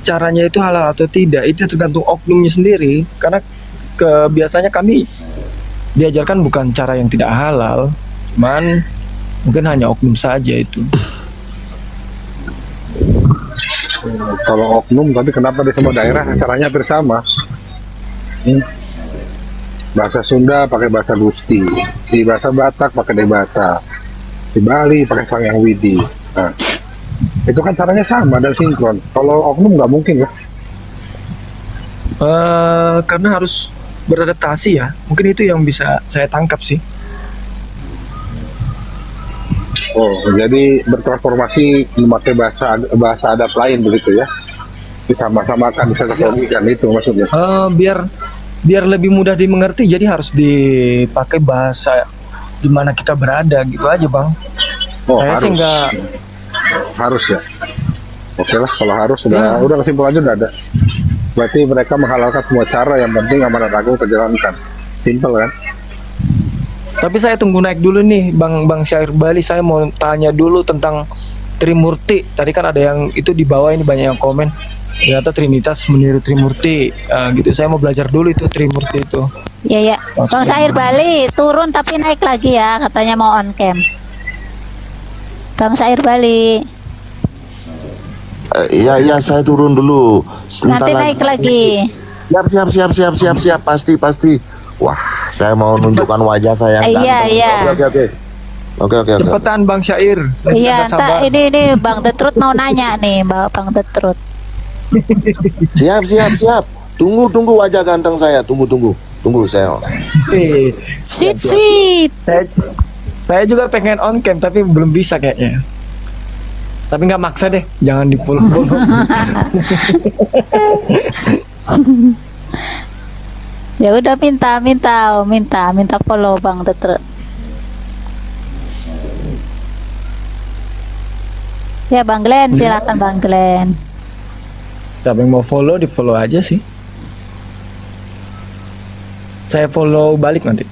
caranya itu halal atau tidak, itu tergantung oknumnya sendiri. Karena biasanya kami diajarkan bukan cara yang tidak halal, cuman mungkin hanya oknum saja itu. Kalau oknum, tapi kenapa di semua daerah caranya hampir sama? Bahasa Sunda pakai bahasa Gusti, di bahasa Batak pakai Debata, di Bali pakai Sangyang Widi. Nah, itu kan caranya sama dan sinkron. Kalau oknum nggak mungkin ya. Karena harus beradaptasi ya. Mungkin itu yang bisa saya tangkap sih. Oh, jadi bertransformasi memakai bahasa adat lain begitu ya? Disama-samakan, bisa kesomikan itu maksudnya. Biar lebih mudah dimengerti, jadi harus dipakai bahasa di mana kita berada gitu aja bang. Oh, Saya sih harus. nggak. Harus ya. Oke lah, kalau harus udah kesimpulannya udah ada. Berarti mereka menghalalkan semua cara, yang penting amanat agung terjalankan. Simple kan? Tapi saya tunggu naik dulu nih Bang Syair Bali. Saya mau tanya dulu tentang Trimurti. Tadi kan ada yang itu di bawah ini banyak yang komen. Ternyata Trinitas meniru Trimurti gitu. Saya mau belajar dulu itu Trimurti itu. Ya ya. Bang Sair Bali turun tapi naik lagi ya, katanya mau on cam. Bang Sair Bali. Iya, saya turun dulu. Sebentar Nanti naik lagi. Siap, pasti. Wah, saya mau nunjukkan wajah saya yang Iya, ganteng. iya. Oke. Cepetan Bang Syair. Saya Iya, tidak sabar. ini Bang The Truth mau nanya nih, Bang The Truth. Siap. Tunggu wajah ganteng saya. Tunggu saya. Sweet. Saya juga pengen on cam tapi belum bisa kayaknya. Tapi nggak maksa deh, jangan di follow. Ya udah minta follow Bang The Truth. Ya Bang Glenn, silakan Bang Glenn. Siapa yang mau follow di follow aja sih. Saya follow balik nanti.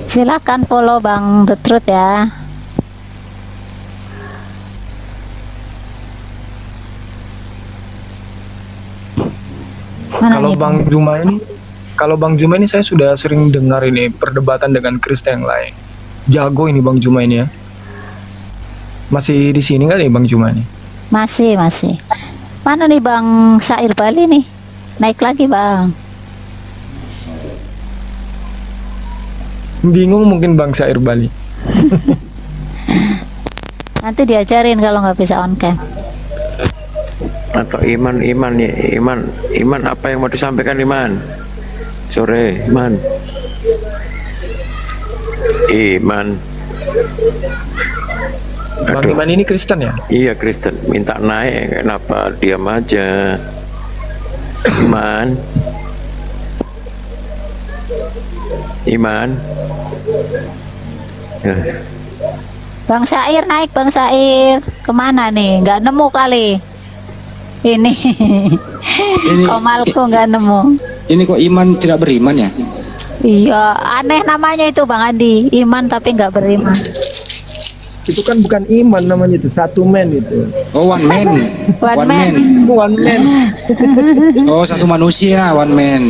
Silakan follow Bang The Truth ya. Mana Kalau nih, Bang Juma ini saya sudah sering dengar ini perdebatan dengan Kristen yang lain. Jago ini Bang Juma ini ya. Masih di sini nggak nih Bang Juma ini? Masih. Mana nih Bang Sair Bali nih? Naik lagi Bang. Bingung mungkin Bang Sair Bali. Nanti diajarin kalau nggak bisa on cam. Atau Iman apa yang mau disampaikan Iman? Sore Iman. Bang Aduh. Iman ini Kristen ya? Iya Kristen, minta naik, kenapa diam aja? Iman. Bang Sair naik Bang Sair. Kemana nih? Nggak nemu kali. Ini Komalku nggak nemu. Ini kok iman tidak beriman ya? Iya, aneh namanya itu Bang Andi. Iman tapi nggak beriman. Itu kan bukan iman namanya itu, satu man itu. Oh, one man. One man. One man. Oh, satu manusia, one man.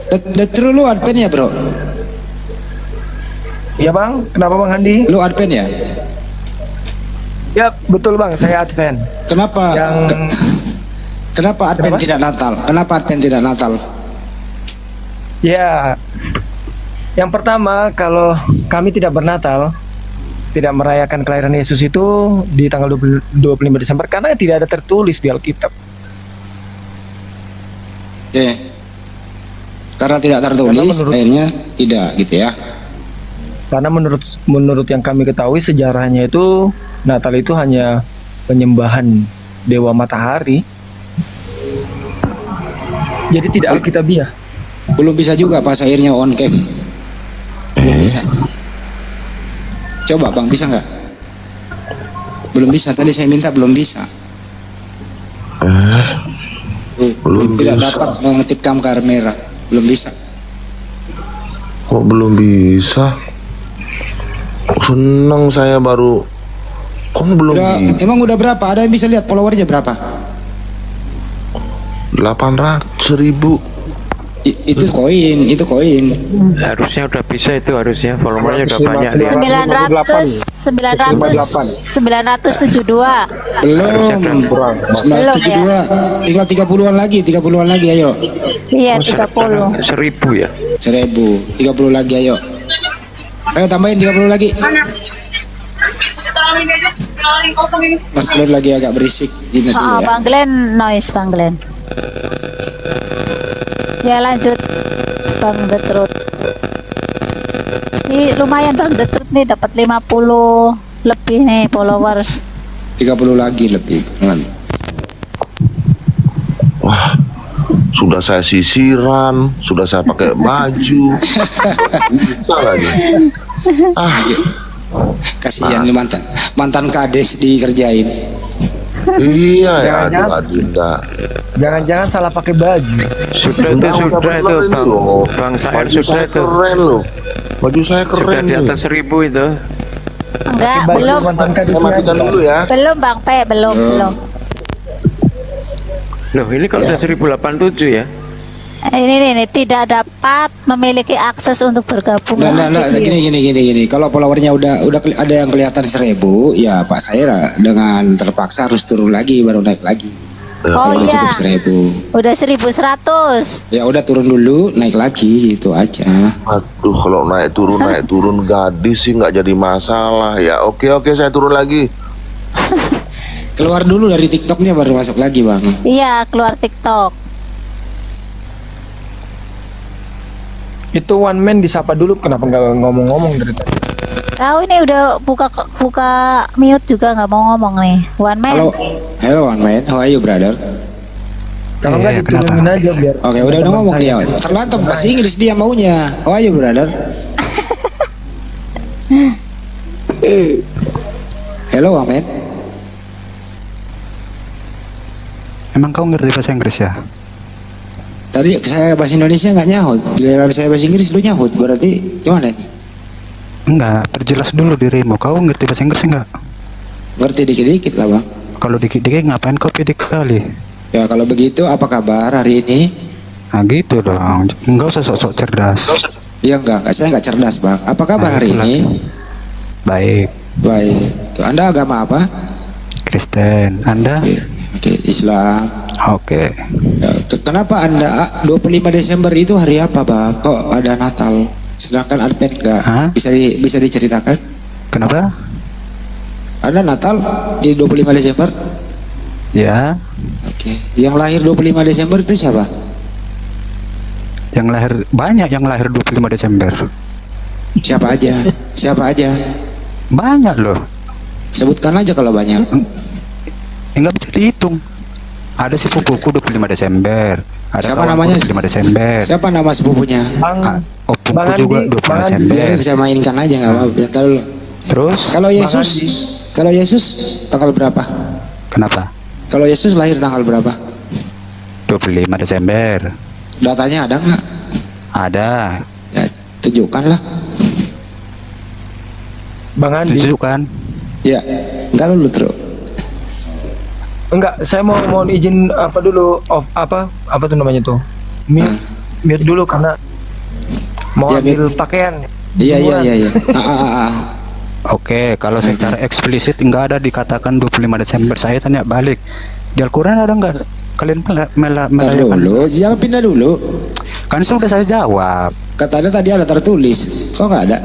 The True lu advent ya, Bro? Iya Bang, kenapa Bang Andi? Lu advent ya? Ya betul Bang, saya Advent. Kenapa? Yang Kenapa advent Kenapa? tidak Natal? Kenapa advent tidak Natal? ya, yang pertama kalau kami tidak bernatal, tidak merayakan kelahiran Yesus itu di tanggal 25 Desember karena tidak ada tertulis di Alkitab. Oke. Karena tidak tertulis, Karena menurut- akhirnya tidak gitu ya. Karena menurut yang kami ketahui sejarahnya itu Natal itu hanya penyembahan dewa matahari. Jadi tidak alkitabiah. Belum bisa juga pas akhirnya on cam. Belum bisa. Coba Bang, bisa nggak? Belum bisa. Tadi saya minta belum bisa. Belum Tidak bisa. dapat mengetik kamera. Belum bisa. Kok belum bisa? Senang saya baru. Kok belum bisa? Emang udah berapa? Ada yang bisa lihat followernya berapa? 800.000. Itu koin, itu koin. Harusnya udah bisa itu, harusnya volumenya udah banyak. 972. Belum. kurang. 972. Tinggal 30-an lagi, 30-an lagi ayo. Iya 30. 1000 ya. 1000, 30 lagi ayo. Ayo tambahin 30 lagi. Mas Glenn lagi agak berisik di media ya. Bang Glenn noise Bang Glenn. Ya lanjut Bang The Truth. Ini lumayan Bang The Truth nih dapat 50 lebih nih followers. 30 lagi lebih. Wah, sudah saya sisiran, sudah saya pakai baju. Bisa lagi. Kasihan nih mantan kades dikerjain. Iya ya, Jangan-jangan- aduh Adinda. Jangan-jangan salah pakai baju. Sudah itu, Bang Sair Baju sudah saya itu. keren loh. Baju saya Sudah keren di nih. atas 1000 itu. Enggak, Baju belum. mantan Saya kadisnya matikan aja. dulu ya. Belum Bang Pe, belum. Loh, ini kalau udah 1087 ya. Ini tidak dapat memiliki akses untuk bergabung. Nah, gini. Kalau followernya udah ada yang kelihatan 1000, ya Pak saya dengan terpaksa harus turun lagi baru naik lagi. Oh Kalau udah iya, cukup 1000, udah 1100. ya udah turun dulu, naik lagi gitu aja. Aduh, kalau naik turun gadis sih nggak jadi masalah ya. Oke, saya turun lagi. Keluar dulu dari TikToknya baru masuk lagi bang. Iya, keluar TikTok. Itu one man disapa dulu, kenapa nggak ngomong-ngomong dari tadi? Tahu ini udah buka mute juga nggak mau ngomong nih. One man. Hello one man, how are you brother? Kalau nggak diturunin aja biar. Oke, udah ngomong dia. Terlantar bahasa Inggris dia maunya. How are you brother? Hello one man. Emang kau ngerti bahasa Inggris ya? Tadi saya bahasa Indonesia nggak nyahut, giliran saya bahasa Inggris lu nyahut, berarti gimana? Enggak, perjelas dulu dirimu. Kau ngerti bahasa Inggris enggak? Ngerti dikit-dikit lah bang. Kalau dikit-dikit ngapain kau pede kali? Ya kalau begitu apa kabar hari ini? Nah gitu dong, enggak usah sok-sok cerdas. Iya enggak, saya nggak cerdas bang. Apa kabar hari itulah. ini? Baik, Baik. Tuh, Anda agama apa? Kristen. Anda? Oke, Islam. Oke. Ya, kenapa Anda 25 Desember itu hari apa bang? Kok ada Natal? Sedangkan Advent enggak? Hah? Bisa diceritakan? Kenapa? Ada Natal di 25 Desember? Ya, Oke. Yang lahir 25 Desember itu siapa? yang lahir banyak, yang lahir 25 Desember. Siapa aja? Siapa aja? Banyak loh. Sebutkan aja kalau banyak. Enggak bisa dihitung. Ada si pupuku 25 Desember. Ada Siapa kawanku namanya? 25 Desember. Siapa nama sepupunya? Ah, opungku Bang Andi, juga 25 Bang Andi. Desember. Biarin saya mainkan aja nggak apa-apa. Biar tahu dulu. Terus Kalau Yesus tanggal berapa? kenapa? Kalau Yesus lahir tanggal berapa? 25 Desember. Datanya ada nggak? Ada. Ya tunjukkanlah. Bang Andi. Tunjukkan. Ya, nggak dulu terus. Enggak, saya mau izin apa dulu, apa tuh namanya tuh, mute dulu karena mau Ya, ambil pakaian. Iya. Jemuran. Oke, kalau secara eksplisit nggak ada dikatakan 25 Desember. Saya tanya balik, di Al-Quran ada nggak kalian Ntar merayakan? dulu, jangan pindah dulu. Kan sudah saya jawab. Katanya tadi ada tertulis, kok nggak ada?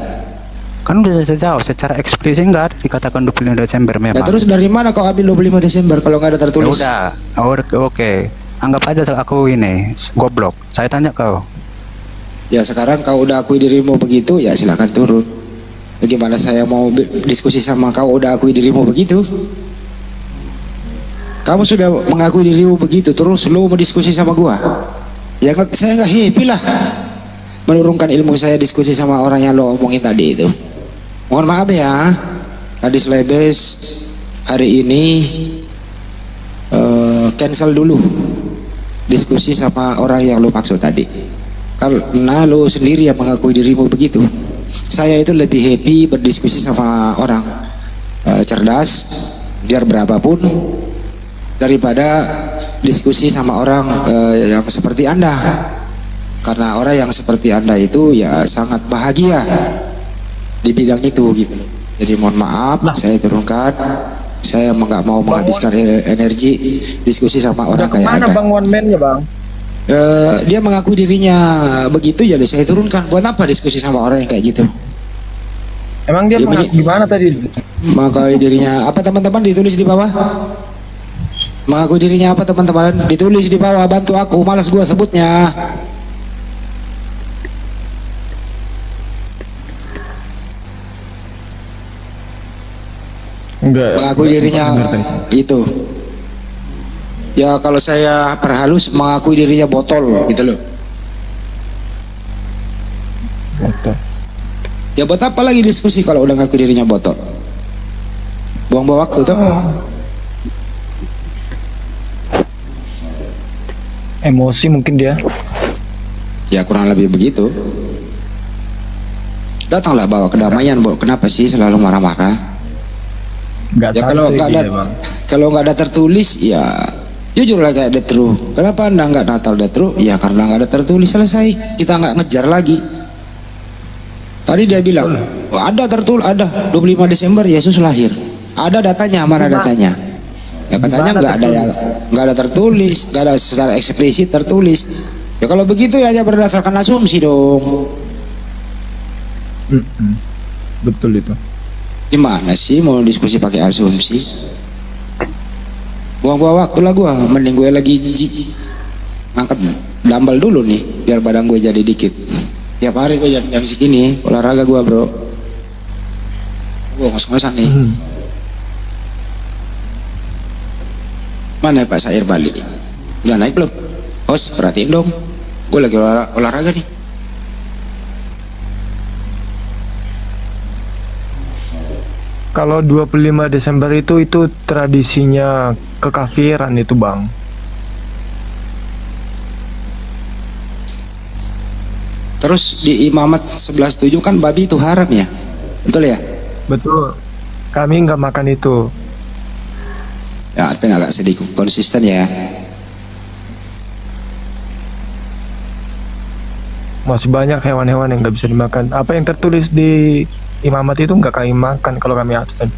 Kan udah saya jawab, secara eksplisit nggak ada dikatakan 25 Desember memang. Nah terus dari mana kau ambil 25 Desember kalau nggak ada Ya tertulis? udah, oke. Anggap aja aku ini goblok. Saya tanya kau. Ya sekarang kau udah akui dirimu begitu, ya silakan turun. Bagaimana saya mau diskusi sama kau udah akui dirimu begitu? Kamu sudah mengakui dirimu begitu, terus lu mau diskusi sama gua? Ya saya nggak happy lah. Menurunkan ilmu saya diskusi sama orang yang lo omongin tadi itu. Mohon maaf ya, Hadis Lebes hari ini cancel dulu diskusi sama orang yang lo maksud tadi. Karena lo sendiri yang mengakui dirimu begitu. Saya itu lebih happy berdiskusi sama orang cerdas, biar berapapun, daripada diskusi sama orang yang seperti Anda. Karena orang yang seperti Anda itu ya sangat bahagia di bidang itu gitu. Jadi mohon maaf, saya turunkan. Saya nggak mau menghabiskan energi diskusi sama orang kayak Mana Anda. Bang one man-nya Bang? Dia mengaku dirinya begitu, jadi saya turunkan. Buat apa diskusi sama orang yang kayak gitu? Emang dia Ya, gimana tadi? Mengaku dirinya apa teman-teman, ditulis di bawah. Mengaku dirinya apa teman-teman, ditulis di bawah. Bantu aku, malas gua sebutnya. Enggak. Mengaku dirinya itu. Ya kalau saya perhalus, mengakui dirinya botol gitu loh. Ya buat apa lagi diskusi kalau udah ngaku dirinya botol? Buang-buang waktu tuh. Emosi mungkin dia. Ya kurang lebih begitu. Datanglah bawa kedamaian, Bo. Kenapa sih selalu marah-marah? Enggak Ya kalau nggak ada, kalau nggak ada tertulis, ya Jujur lah kayak Detru. Kenapa anda nggak Natal Detru? Ya karena nggak ada tertulis, selesai. Kita nggak ngejar lagi. Tadi dia bilang, oh, ada tertulis, ada 25 Desember Yesus lahir. Ada datanya, mana datanya? Ya katanya nggak ada, ya nggak ada tertulis, nggak ada secara eksplisit tertulis. Ya kalau begitu ya hanya berdasarkan asumsi dong. Betul itu. Gimana sih mau diskusi pakai asumsi? Buang-buang waktu lah gua, mending gue lagi ngangkat dumbbell dulu nih biar badan gue jadi dikit. Tiap hari gue jam segini olahraga gua, bro. Gua ngos-ngosan nih. Mana Pak Sair balik? Udah naik belum? Host, perhatiin dong. Gue lagi olahraga nih. Kalau 25 Desember itu tradisinya kekafiran itu, Bang. Terus di Imamat 11:7 kan babi itu haram ya? Betul ya? Betul. Kami nggak makan itu. Ya, Advent agak sedikit konsisten ya. Masih banyak hewan-hewan yang nggak bisa dimakan. Apa yang tertulis di Imamat itu nggak kami makan kalau kami Advent.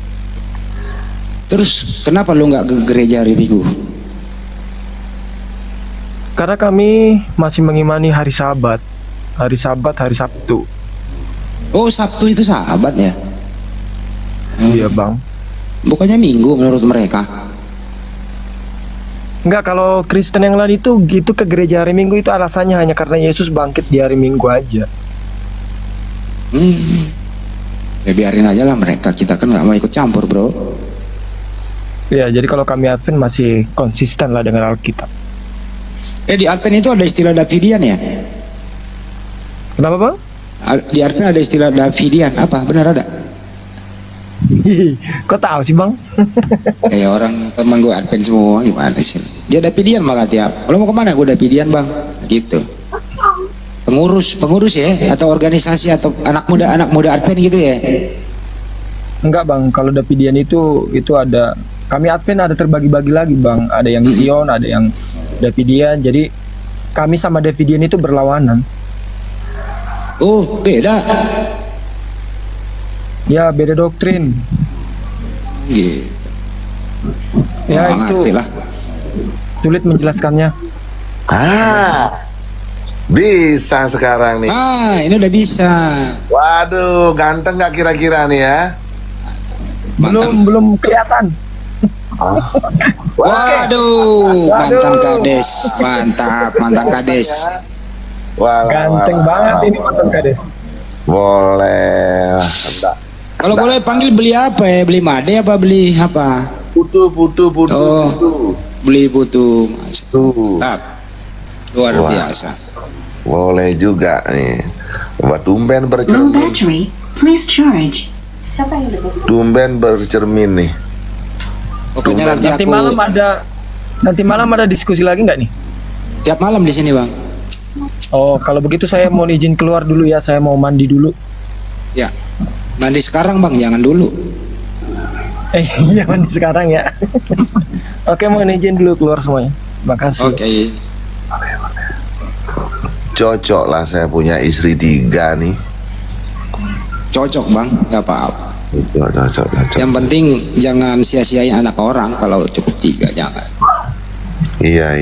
Terus kenapa lu nggak ke gereja hari Minggu? Karena kami masih mengimani hari Sabat. Hari Sabat, hari Sabtu. Oh, Sabtu itu Sabat ya? Iya, Bang. Bukannya Minggu menurut mereka? Enggak, kalau Kristen yang lain itu gitu ke gereja hari Minggu itu alasannya hanya karena Yesus bangkit di hari Minggu aja. Ya biarin aja lah mereka, kita kan nggak mau ikut campur, bro. Ya, jadi kalau kami Advent masih konsisten lah dengan Alkitab. Di Advent itu ada istilah Davidian ya? Kenapa, Bang? Di Advent ada istilah Davidian, apa? Benar ada? Kok tahu sih, Bang? Kayak orang teman gue Advent semua, gimana sih? Dia Davidian malah tiap. Kalau mau kemana gue Davidian, Bang? Gitu. Pengurus ya, atau organisasi atau anak muda Advent gitu ya? Enggak, Bang. Kalau Davidian itu ada, kami Advent ada terbagi-bagi lagi, Bang. Ada yang Zion, ada yang Davidian. Jadi kami sama Davidian itu berlawanan. Oh, beda. Ya, beda doktrin. Gitu. Ya, Nggak itu ngerti lah. sulit menjelaskannya. Bisa sekarang nih. Ini udah bisa. Waduh, ganteng gak kira-kira nih ya? Belum kelihatan. Waduh, mantan kades, mantan kades. Ganteng banget ini mantan kades. Boleh. Kalau boleh panggil beli apa ya? Beli made apa beli apa? Putu. Oh, beli putu. Tuh. Luar Wah. biasa. Boleh juga nih. Wah, tumben bercermin. Tumben bercermin nih. Pokoknya Nanti malam ada diskusi lagi nggak nih? tiap malam di sini, Bang. Oh, kalau begitu saya mau izin keluar dulu ya. Saya mau mandi dulu. Ya. Mandi sekarang, Bang, jangan dulu. Iya, mandi sekarang ya. Oke, mau izin dulu keluar semuanya. Makasih. Oke. Cocok lah saya punya istri 3 nih. Cocok, Bang, nggak apa-apa. Cocok. Yang penting jangan sia-siain anak orang. Kalau cukup 3 jangan. Iya.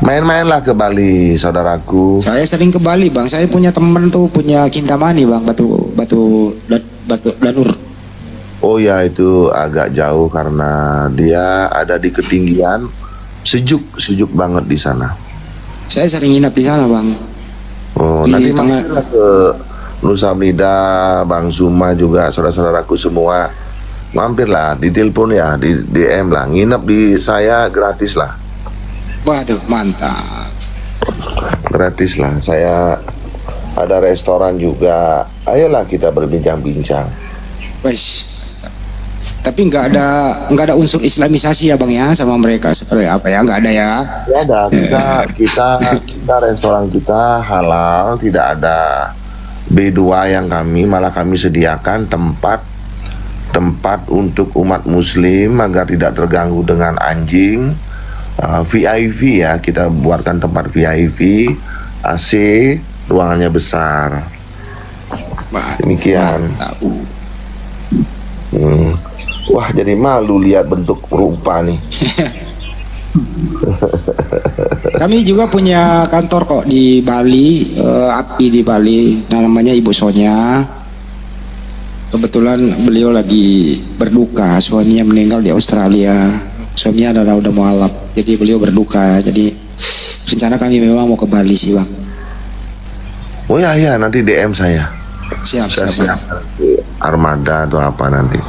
Main-mainlah ke Bali, saudaraku. Saya sering ke Bali, Bang. Saya punya temen tuh, punya Kintamani, Bang, batu Danur. Oh ya, itu agak jauh karena dia ada di ketinggian, sejuk banget di sana. Saya sering nginap di sana, Bang. Oh, Di nanti tengah- mampirlah ke Nusa Penida, Bang Suma juga, saudara-saudaraku semua. Mampirlah, ditelepon ya, di DM lah, nginep di saya gratis lah. Waduh, mantap. Gratis lah, saya ada restoran juga. Ayolah kita berbincang-bincang. Wes. Tapi nggak ada unsur Islamisasi ya, Bang, ya, sama mereka seperti apa ya? Nggak ada ya? Ya ada, kita restoran kita halal, tidak ada B2 yang malah kami sediakan tempat untuk umat muslim agar tidak terganggu dengan anjing, VIP ya, kita buatkan tempat VIP, AC, ruangannya besar. Demikian. Wah, jadi malu lihat bentuk rupa nih. Kami juga punya kantor kok di Bali, API di Bali, namanya Ibu Sonya. Kebetulan beliau lagi berduka, suaminya meninggal di Australia. Suaminya udah mualaf, jadi beliau berduka. Jadi rencana kami memang mau ke Bali sih, Bang. Oh ya, nanti DM saya. Siap. Armada atau apa nanti.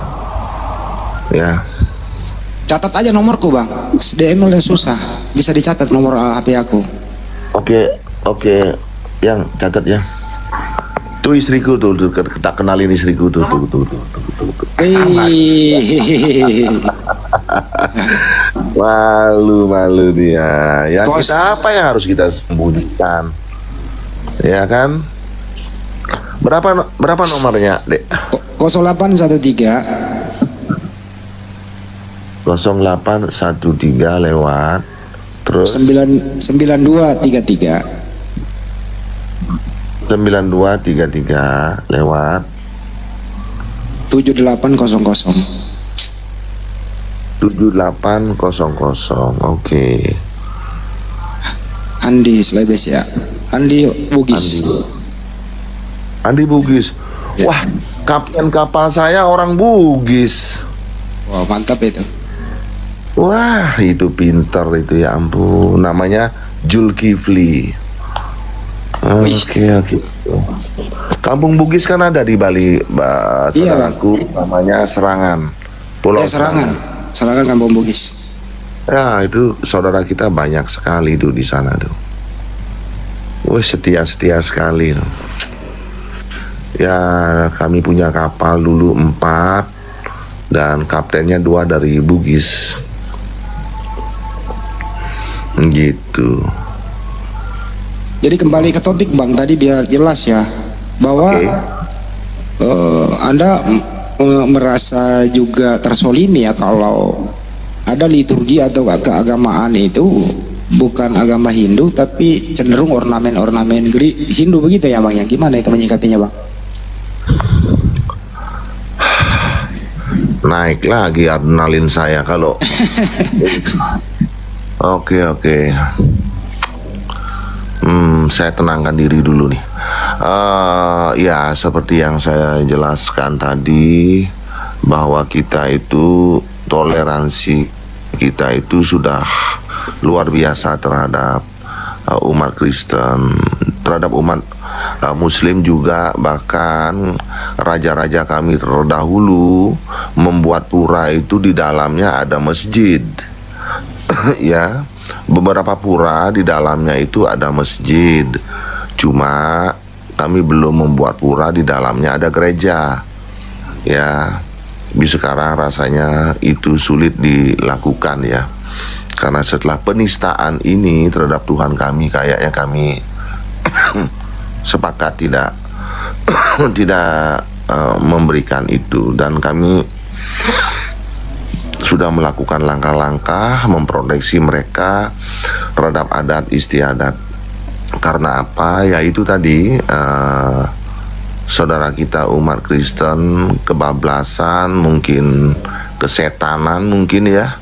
Ya. Catat aja nomorku, Bang. DM oleh susah. Bisa dicatat nomor HP aku. Oke. Yang catat ya. Tuh istriku tuh, kita kenalin istriku tuh. Malu dia. Ya kita apa yang harus kita sembunyikan? Ya kan? Berapa nomornya, Dek? 0813 0813 lewat terus 9233 lewat 7800. Oke. Andi Slebes ya. Andi Bugis. Andi Bugis. Ya. Wah, kapten kapal saya orang Bugis. Wah, mantap itu. Wah, itu pinter itu, ya ampun. Namanya Zulkifli. Oke. Kampung Bugis kan ada di Bali, saudaraku. Namanya Serangan. Pulau Serangan Kampung Bugis. Ya, itu saudara kita banyak sekali tuh di sana tuh. Wah, setia sekali tuh. Ya, kami punya kapal dulu 4 dan kaptennya 2 dari Bugis. Gitu. Jadi kembali ke topik, Bang, tadi biar jelas ya, bahwa Anda merasa juga tersolimi ya kalau ada liturgi atau keagamaan itu bukan agama Hindu tapi cenderung ornamen-ornamen Hindu begitu ya, Bang? Yang gimana itu menyikapinya, Bang? Naik lagi adrenalin saya kalau Oke. Saya tenangkan diri dulu nih. Ya, seperti yang saya jelaskan tadi, bahwa kita itu toleransi kita itu sudah luar biasa terhadap umat Kristen, terhadap umat Muslim juga. Bahkan raja-raja kami terdahulu membuat pura itu di dalamnya ada masjid. Ya, beberapa pura di dalamnya itu ada masjid. Cuma kami belum membuat pura di dalamnya ada gereja. Ya, sekarang rasanya itu sulit dilakukan ya. Karena setelah penistaan ini terhadap Tuhan kami, kayaknya kami sepakat tidak memberikan itu, dan kami sudah melakukan langkah-langkah memproteksi mereka terhadap adat istiadat. Karena apa? Yaitu tadi saudara kita umat Kristen kebablasan, mungkin kesetanan mungkin ya,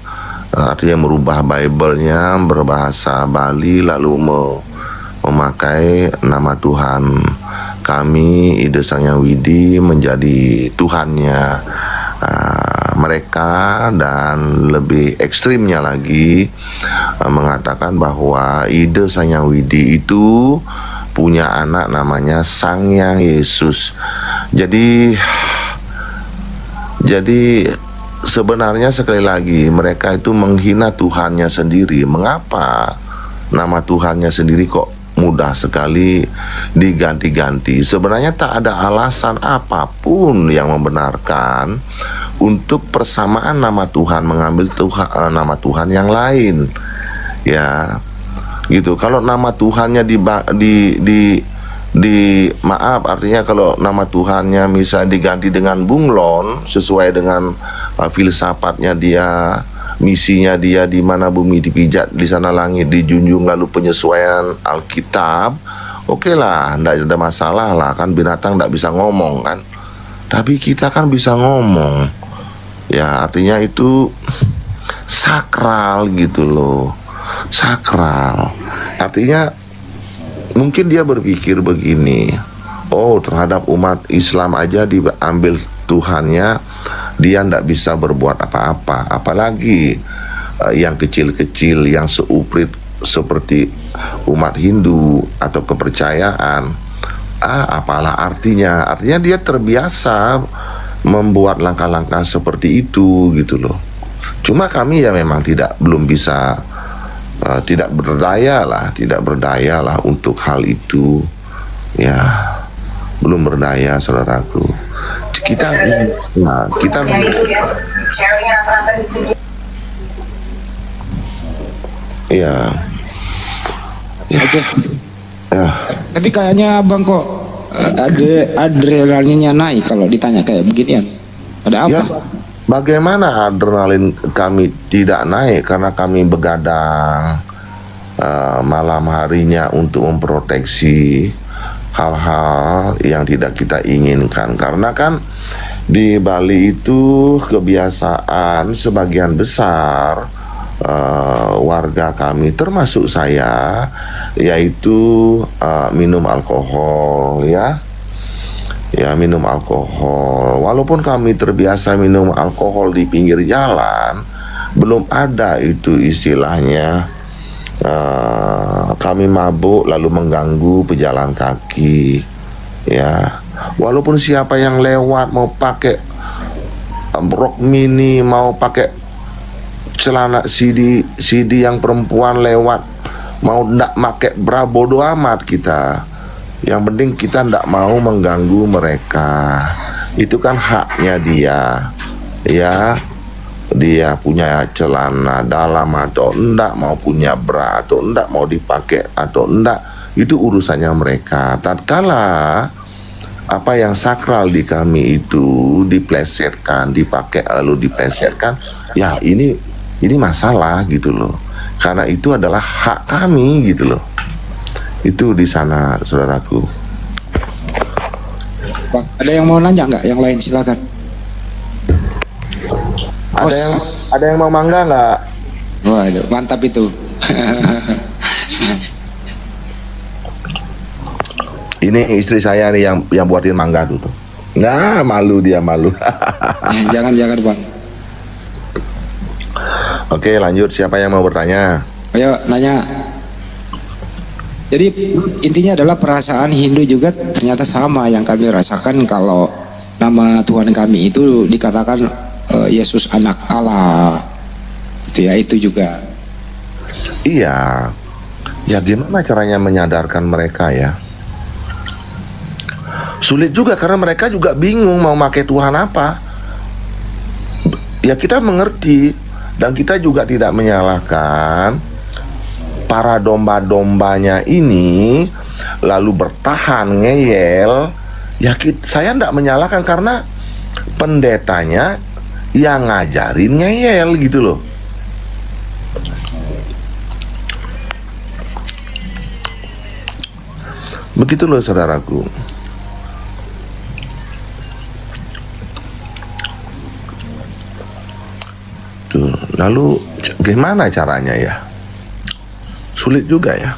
artinya merubah Bible-nya berbahasa Bali lalu memakai nama Tuhan kami Ide Sang Hyang Widi menjadi Tuhannya mereka, dan lebih ekstrimnya lagi mengatakan bahwa Ide Sang Hyang Widi itu punya anak namanya Sang Hyang Yesus. Jadi sebenarnya sekali lagi mereka itu menghina Tuhannya sendiri. Mengapa nama Tuhannya sendiri kok mudah sekali diganti-ganti? Sebenarnya tak ada alasan apapun yang membenarkan untuk persamaan nama Tuhan mengambil nama Tuhan yang lain. Ya, gitu. Kalau nama Tuhannya maaf, artinya kalau nama Tuhannya misal diganti dengan bunglon sesuai dengan filsafatnya dia misinya dia di mana bumi dipijak, di sana langit dijunjung, lalu penyesuaian Alkitab, oke lah, nggak ada masalah lah, kan binatang nggak bisa ngomong kan, tapi kita kan bisa ngomong, ya artinya itu sakral gitu loh, sakral, artinya mungkin dia berpikir begini, oh terhadap umat Islam aja diambil Tuhannya, dia ndak bisa berbuat apa-apa, apalagi yang kecil-kecil, yang seuprit seperti umat Hindu atau kepercayaan. Apalah artinya? Artinya dia terbiasa membuat langkah-langkah seperti itu gitu loh. Cuma kami ya memang belum bisa, tidak berdaya lah untuk hal itu, ya belum berdaya saudaraku. Kita ya. Oke. Ya. Tapi kayaknya abang kok adrenalinnya naik kalau ditanya kayak beginian. Ada apa? Ya, bagaimana adrenalin kami tidak naik karena kami begadang malam harinya untuk memproteksi hal-hal yang tidak kita inginkan, karena kan di Bali itu kebiasaan sebagian besar warga kami termasuk saya yaitu minum alkohol, ya minum alkohol. Walaupun kami terbiasa minum alkohol di pinggir jalan, belum ada itu istilahnya kami mabuk lalu mengganggu pejalan kaki, ya. Walaupun siapa yang lewat mau pakai rok mini, mau pakai celana CD yang perempuan lewat, mau ndak pakai bra, bodo amat kita. Yang penting kita ndak mau mengganggu mereka. Itu kan haknya dia, ya. Dia punya celana dalam atau enggak, mau punya bra atau enggak, mau dipakai atau enggak, itu urusannya mereka. Tatkala apa yang sakral di kami itu diplesetkan, dipakai lalu diplesetkan, ya ini masalah gitu loh. Karena itu adalah hak kami gitu loh. Itu di sana saudaraku. Bang, ada yang mau nanya nggak? Yang lain silakan. Ada yang mau mangga nggak? Waduh, mantap itu. Ini istri saya nih yang buatin mangga tuh. Nah, malu dia, malu. Jangan bang. Oke, lanjut. Siapa yang mau bertanya? Ayo nanya. Jadi intinya adalah perasaan Hindu juga ternyata sama yang kami rasakan kalau nama Tuhan kami itu dikatakan Yesus anak Allah. Itu juga. Iya. Ya gimana caranya menyadarkan mereka ya? Sulit juga karena mereka juga bingung mau pakai Tuhan apa. Ya kita mengerti dan kita juga tidak menyalahkan para domba-dombanya ini lalu bertahan ngeyel. Ya saya tidak menyalahkan karena pendetanya yang ngajarin ngeyel gitu loh. Begitu loh saudaraku. Tuh, lalu gimana caranya ya? Sulit juga ya.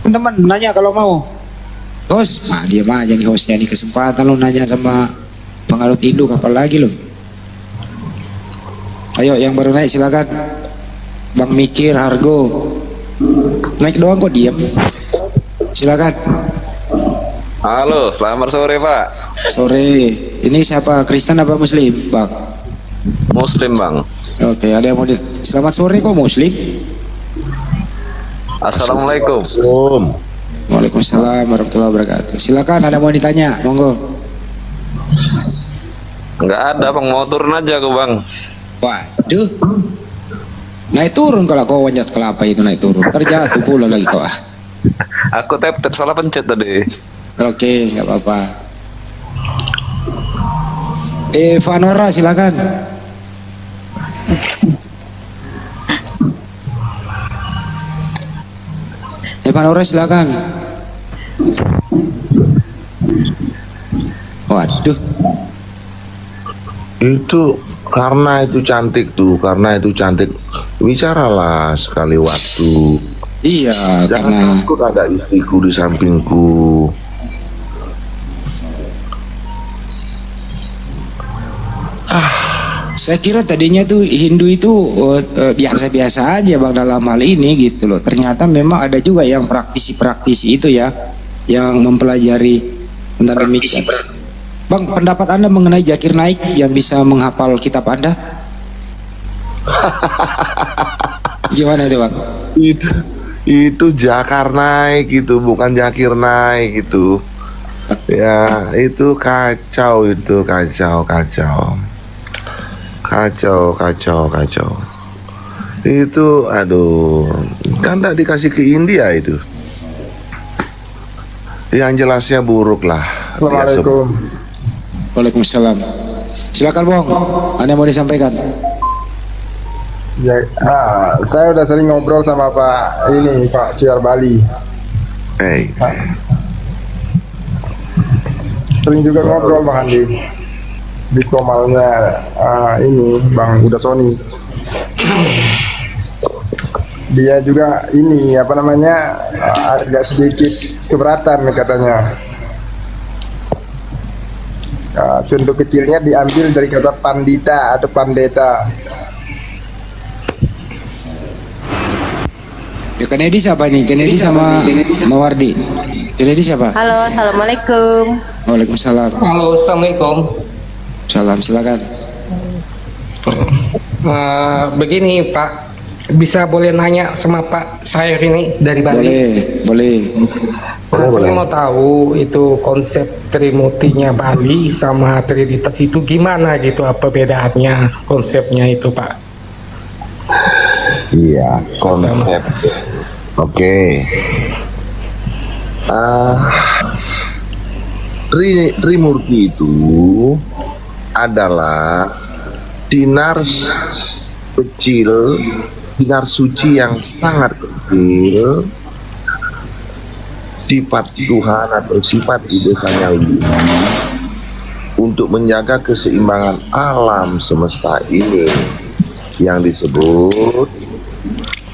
Teman nanya kalau mau. Host, diam aja nih hostnya nih, kesempatan lo nanya sama pengalut induk apa lagi lo. Ayo yang baru naik silakan. Bang Mikir, Hargo. Naik doang kok diam. Silakan. Halo, selamat sore Pak. Sore. Ini siapa? Kristen apa Muslim, Bang? Muslim Bang. Oke, ada yang mau selamat sore kok Muslim. Assalamualaikum. Waalaikumsalam warahmatullahi wabarakatuh. Silakan, ada mau ditanya, monggo. Enggak ada Bang, mau turun aja aku Bang. Waduh. Naik turun kalau kau wanjat kelapa itu naik turun. Terjatuh pula lagi kau. Aku tap salah pencet tadi. Oke, nggak apa-apa. Vanora silakan. Vanora silakan. Waduh. Itu karena itu cantik tuh, karena itu cantik. Bicaralah sekali waktu. Iya, Jangan karena takut ada istriku di sampingku. saya kira tadinya tuh Hindu itu biasa-biasa aja bang dalam hal ini gitu loh. Ternyata memang ada juga yang praktisi-praktisi itu ya, yang mempelajari tentang demikian. Bang, pendapat Anda mengenai Zakir Naik yang bisa menghafal kitab Anda? Gimana itu bang? Itu Jakar Naik itu, bukan Zakir Naik itu. Ya, itu kacau, itu kacau. Kacau. Itu aduh, kan tak dikasih ke India itu. Yang jelasnya buruk lah. Assalamualaikum. Waalaikumsalam. Silakan bang, Anda mau disampaikan? Ya, saya udah sering ngobrol sama Pak Syar Bali. Hey. Sering juga ngobrol Bang Andi di komalnya ini Bang Uda Sony. Dia juga ini agak sedikit keberatan katanya. Contoh kecilnya diambil dari kata pandita atau pandeta. Ya Kennedy siapa nih? Kennedy sama Mawardi. Kennedy siapa? Halo, assalamualaikum. Waalaikumsalam. Halo, assalamualaikum. Salam, silakan. Begini Pak, bisa boleh nanya sama Pak Sair ini dari Bali? Boleh. Saya mau tahu itu konsep Trimurtinya Bali sama Trinitas itu gimana gitu, apa bedaannya konsepnya itu Pak? Iya, konsep. Oke. Trimurti itu adalah sinar kecil, sinar suci yang sangat kecil, sifat Tuhan atau sifat ide sanyawi untuk menjaga keseimbangan alam semesta ini yang disebut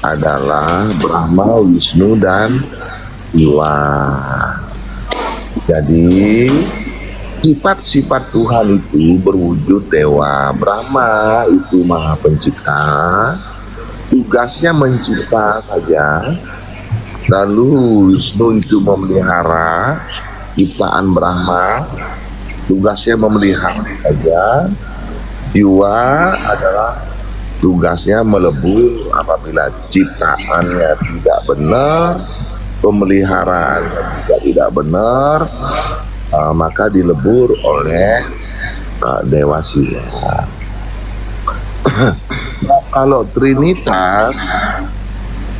adalah Brahma, Wisnu, dan Siwa. Jadi sifat-sifat Tuhan itu berwujud dewa. Brahma itu maha pencipta, tugasnya mencipta saja. Lalu Wisnu itu memelihara ciptaan Brahma, tugasnya memelihara saja. Siwa adalah tugasnya melebur apabila ciptaannya tidak benar, pemeliharaannya juga tidak benar, maka dilebur oleh Dewa Siwa. Nah, kalau Trinitas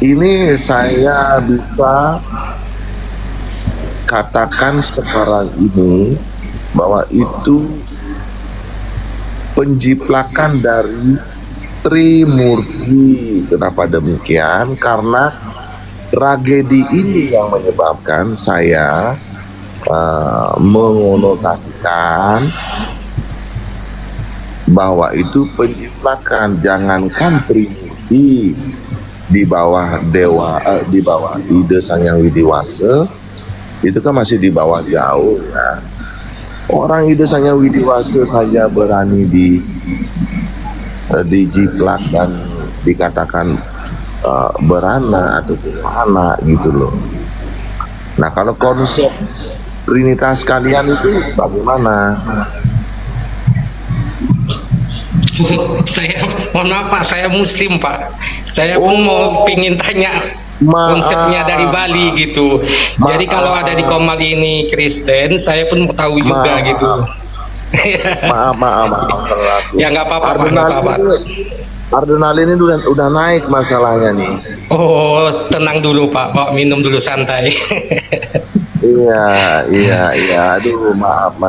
ini saya bisa katakan sekarang ini bahwa itu penjiplakan dari Trimurti. Kenapa demikian? Karena tragedi ini yang menyebabkan saya mengonotasikan bahwa itu penjiplakan. Jangankan Trimurti di bawah dewa, di bawah ide Sang Yang Widiwasa, itu kan masih di bawah jauh ya. Orang ide Sang Yang Widiwasa saja berani dijiplak dan dikatakan berana atau anak gitu loh. Nah, kalau konsep Trinitas kalian itu bagaimana? Saya mohon maaf Pak, saya Muslim Pak. Saya pun mau pingin tanya konsepnya dari Bali gitu. Jadi kalau ada di Komal ini Kristen, saya pun mau tahu juga gitu. Maaf. Ya nggak apa-apa Pak, nggak apa-apa. adrenalin ini udah naik masalahnya nih. Oh, tenang dulu Pak, bawa minum dulu santai. Iya. Aduh, maaf.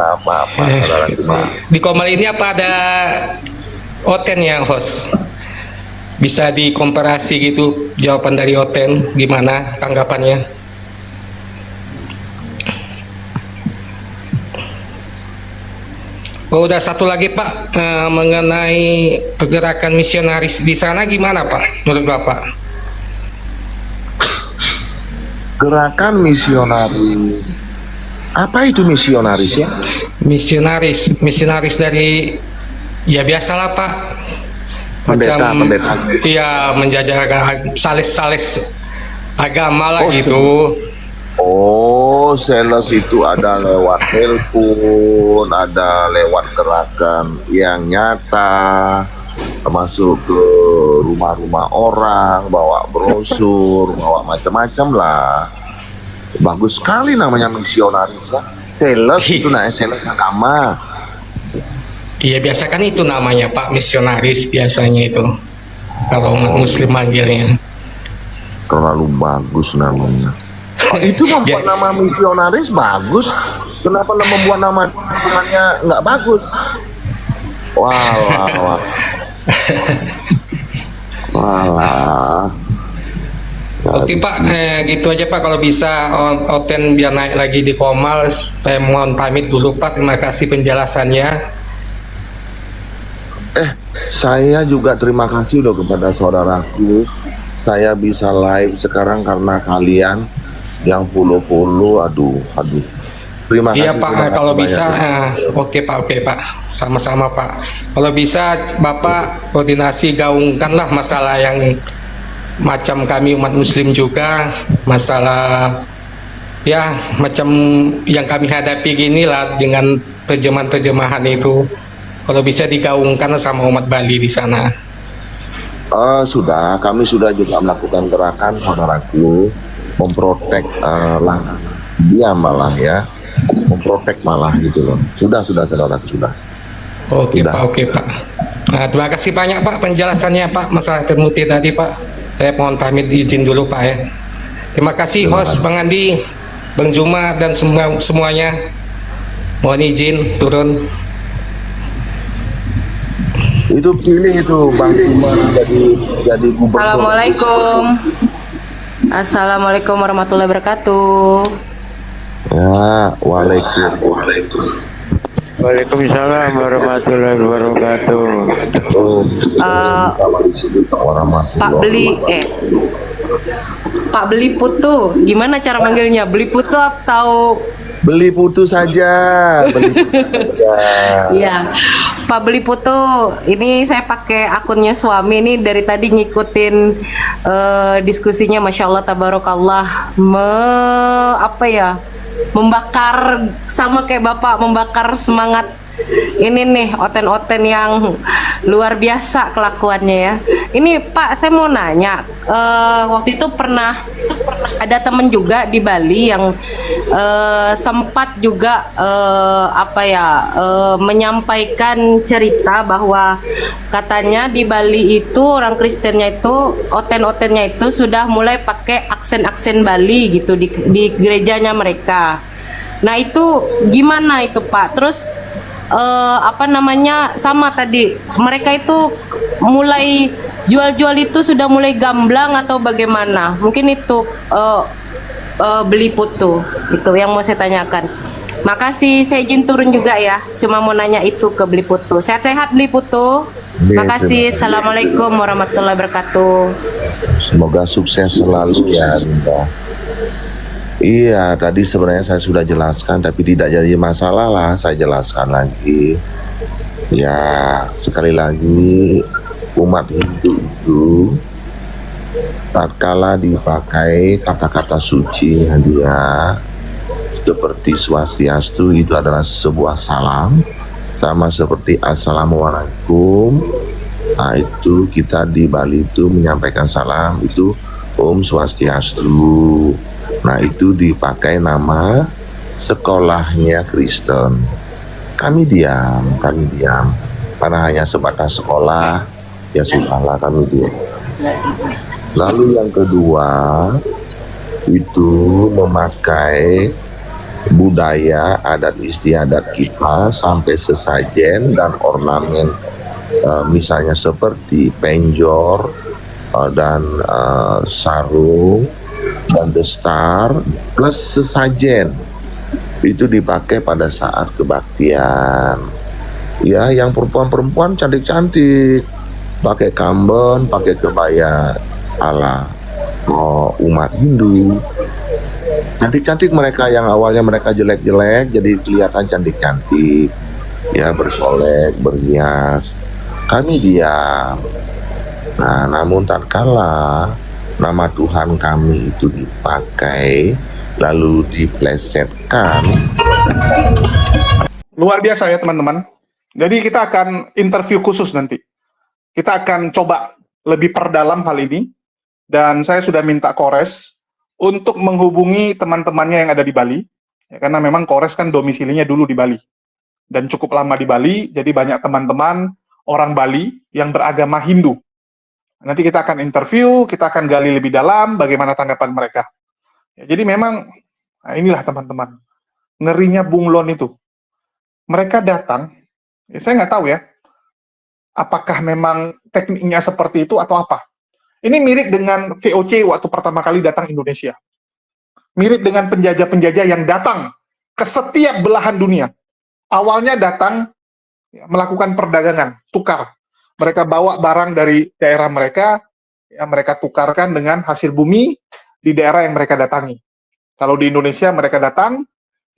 Saudaraku, maaf. Di Komal ini apa ada Oten yang host? Bisa dikomparasi gitu jawaban dari Oten, gimana tanggapannya? Oh, udah satu lagi Pak, mengenai pergerakan misionaris di sana gimana Pak menurut Bapak? Gerakan misionaris. Apa itu misionaris ya? Misionaris dari ya biasalah Pak. Pendeta. Iya, menjajakan salis agama lah gitu. Sales itu ada lewat telepon, ada lewat gerakan yang nyata, masuk ke rumah-rumah orang, bawa brosur, bawa macam-macam lah. Bagus sekali namanya misionaris ya. Sales itu sales agama. Iya, biasa kan itu namanya Pak, misionaris biasanya itu. Kalau umat muslim manggilnya. Terlalu bagus namanya. Itu membuat nama misionaris bagus. Kenapa membuat nama namanya nggak bagus? Walah. Oke Pak, gitu aja Pak. Kalau bisa Oten biar naik lagi di Komal. Saya mohon pamit dulu Pak. Terima kasih penjelasannya. Saya juga terima kasih loh kepada saudaraku. Saya bisa live sekarang karena kalian yang follow. Aduh. Terima kasih. Iya Pak, kalau bisa, oke Pak, sama-sama Pak. Kalau bisa Bapak koordinasi gaungkanlah masalah yang macam kami umat muslim juga, masalah ya macam yang kami hadapi gini lah dengan terjemahan itu. Kalau bisa digaungkan sama umat Bali di sana. Kami sudah juga melakukan gerakan saudaraku, memprotek dia malah ya, memprotek malah gitu loh. Sudah saudaraku sudah. Oke Pak. Nah, terima kasih banyak Pak penjelasannya Pak, masalah termuti tadi Pak. Saya mohon pamit izin dulu Pak ya. Terima kasih host Bang Andi, Bang Juma dan semuanya. Mohon izin turun. Itu pilih itu Bang Juma jadi gubernur. Assalamualaikum warahmatullahi wabarakatuh. Ya, Waalaikumsalam warahmatullahi wabarakatuh. Pak Beli Putu, gimana cara manggilnya? Beli Putu atau Beli Putu saja? Iya, Pak Beli Putu. Ini saya pakai akunnya suami nih, dari tadi ngikutin diskusinya, masya Allah, tabarakallah. Membakar sama kayak Bapak, membakar semangat ini nih, Oten yang luar biasa kelakuannya ya. Ini Pak, saya mau nanya, waktu itu pernah ada temen juga di Bali yang sempat juga menyampaikan cerita bahwa katanya di Bali itu orang Kristennya itu, Otennya itu sudah mulai pakai aksen Bali gitu di gerejanya mereka. Nah itu gimana itu Pak? Terus sama tadi mereka itu mulai jual itu sudah mulai gamblang atau bagaimana? Mungkin itu Beli Putu itu yang mau saya tanyakan. Makasih, saya izin turun juga ya, cuma mau nanya itu ke Beli Putu. Sehat-sehat Beli Putu. Makasih. Assalamualaikum warahmatullahi wabarakatuh. Semoga sukses selalu ya Rinda. Iya, tadi sebenarnya saya sudah jelaskan, tapi tidak jadi masalah lah, saya jelaskan lagi. Ya, sekali lagi, umat Hindu itu tatkala dipakai kata-kata suci hadiah seperti Swastiastu, itu adalah sebuah salam, sama seperti Assalamualaikum. Nah, itu kita di Bali itu menyampaikan salam itu Om Swastiastu. Nah, itu dipakai nama sekolahnya Kristen. Kami diam karena hanya sebatas sekolah, ya sudahlah kami diam. Lalu yang kedua itu memakai budaya adat istiadat kita sampai sesajen dan ornamen, misalnya seperti penjor dan sarung dan destar plus sesajen itu dipakai pada saat kebaktian. Ya, yang perempuan-perempuan cantik-cantik pakai kamben, pakai kebaya ala umat Hindu. Cantik-cantik mereka, yang awalnya mereka jelek-jelek jadi kelihatan cantik-cantik, ya, bersolek, berhias. Kami diam. Nah, namun tatkala nama Tuhan kami itu dipakai lalu diplesetkan. Luar biasa ya teman-teman. Jadi kita akan interview khusus nanti. Kita akan coba lebih perdalam hal ini. Dan saya sudah minta Kores untuk menghubungi teman-temannya yang ada di Bali. Ya, karena memang Kores kan domisilinya dulu di Bali. Dan cukup lama di Bali, jadi banyak teman-teman orang Bali yang beragama Hindu. Nanti kita akan interview, kita akan gali lebih dalam bagaimana tanggapan mereka. Ya, jadi memang, nah inilah teman-teman, ngerinya bunglon itu. Mereka datang, ya saya nggak tahu ya, apakah memang tekniknya seperti itu atau apa. Ini mirip dengan VOC waktu pertama kali datang Indonesia. Mirip dengan penjajah-penjajah yang datang ke setiap belahan dunia. Awalnya datang ya, melakukan perdagangan, tukar. Mereka bawa barang dari daerah mereka, ya, mereka tukarkan dengan hasil bumi di daerah yang mereka datangi. Kalau di Indonesia mereka datang,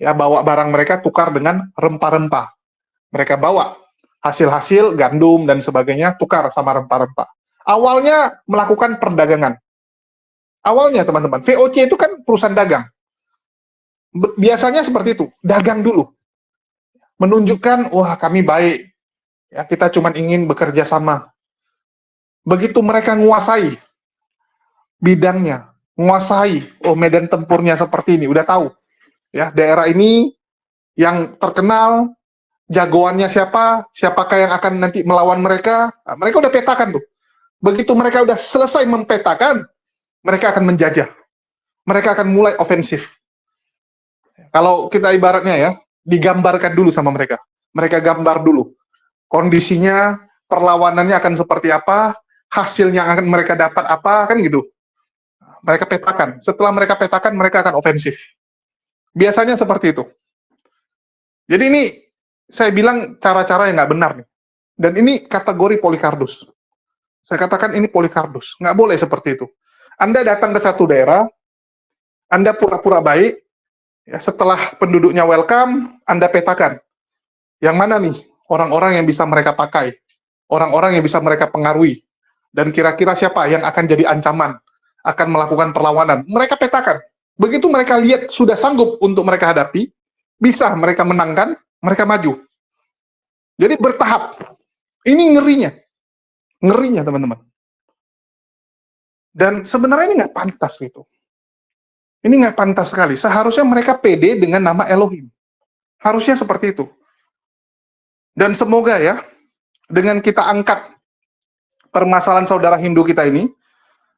ya bawa barang mereka tukar dengan rempah-rempah. Mereka bawa hasil-hasil gandum dan sebagainya tukar sama rempah-rempah. Awalnya melakukan perdagangan. Awalnya teman-teman, VOC itu kan perusahaan dagang. Biasanya seperti itu, dagang dulu. Menunjukkan, wah kami baik, ya kita cuma ingin bekerja sama. Begitu mereka menguasai bidangnya, menguasai, oh medan tempurnya seperti ini, udah tahu. Ya, daerah ini yang terkenal, jagoannya siapa, siapakah yang akan nanti melawan mereka, nah, mereka udah petakan tuh. Begitu mereka udah selesai mempetakan, mereka akan menjajah. Mereka akan mulai ofensif. Kalau kita ibaratnya ya, digambarkan dulu sama mereka. Mereka gambar dulu. Kondisinya, perlawanannya akan seperti apa, hasilnya akan mereka dapat apa, kan gitu. Mereka petakan. Setelah mereka petakan, mereka akan ofensif. Biasanya seperti itu. Jadi ini, saya bilang cara-cara yang nggak benar nih. Dan ini kategori Polycarpus. Saya katakan ini Polycarpus. Nggak boleh seperti itu. Anda datang ke satu daerah, Anda pura-pura baik, ya, setelah penduduknya welcome, Anda petakan. Yang mana nih orang-orang yang bisa mereka pakai, orang-orang yang bisa mereka pengaruhi, dan kira-kira siapa yang akan jadi ancaman, akan melakukan perlawanan. Mereka petakan. Begitu mereka lihat sudah sanggup untuk mereka hadapi, bisa mereka menangkan, mereka maju. Jadi bertahap. Ini ngerinya. Ngerinya, teman-teman. Dan sebenarnya ini nggak pantas gitu. Ini nggak pantas sekali. Seharusnya mereka pede dengan nama Elohim. Harusnya seperti itu. Dan semoga ya, dengan kita angkat permasalahan saudara Hindu kita ini,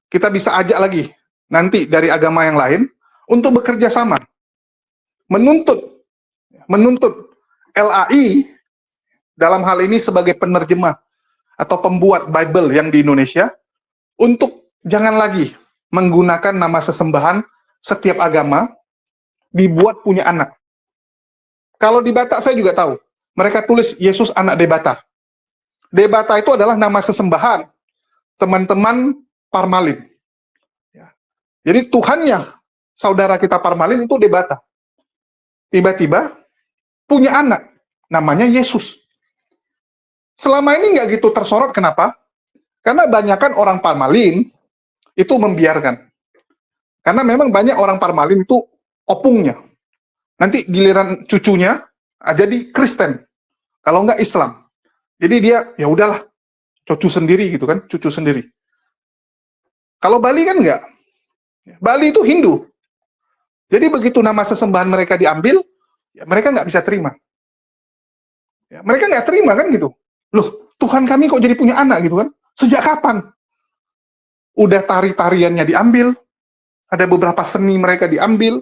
kita bisa ajak lagi nanti dari agama yang lain untuk bekerja sama. Menuntut LAI dalam hal ini sebagai penerjemah atau pembuat Bible yang di Indonesia, untuk jangan lagi menggunakan nama sesembahan setiap agama dibuat punya anak. Kalau di Batak saya juga tahu, mereka tulis Yesus anak Debata. Debata itu adalah nama sesembahan teman-teman Parmalin. Jadi Tuhannya saudara kita Parmalin itu Debata. Tiba-tiba punya anak, namanya Yesus. Selama ini nggak gitu tersorot, kenapa? Karena banyakkan orang Parmalin itu membiarkan. Karena memang banyak orang Parmalin itu opungnya. Nanti giliran cucunya jadi Kristen, kalau nggak Islam. Jadi dia ya udahlah, cucu sendiri gitu kan, cucu sendiri. Kalau Bali kan nggak. Bali itu Hindu. Jadi begitu nama sesembahan mereka diambil, ya mereka nggak bisa terima. Ya, mereka nggak terima kan gitu. Loh, Tuhan kami kok jadi punya anak gitu kan? Sejak kapan? Udah tari-tariannya diambil, ada beberapa seni mereka diambil,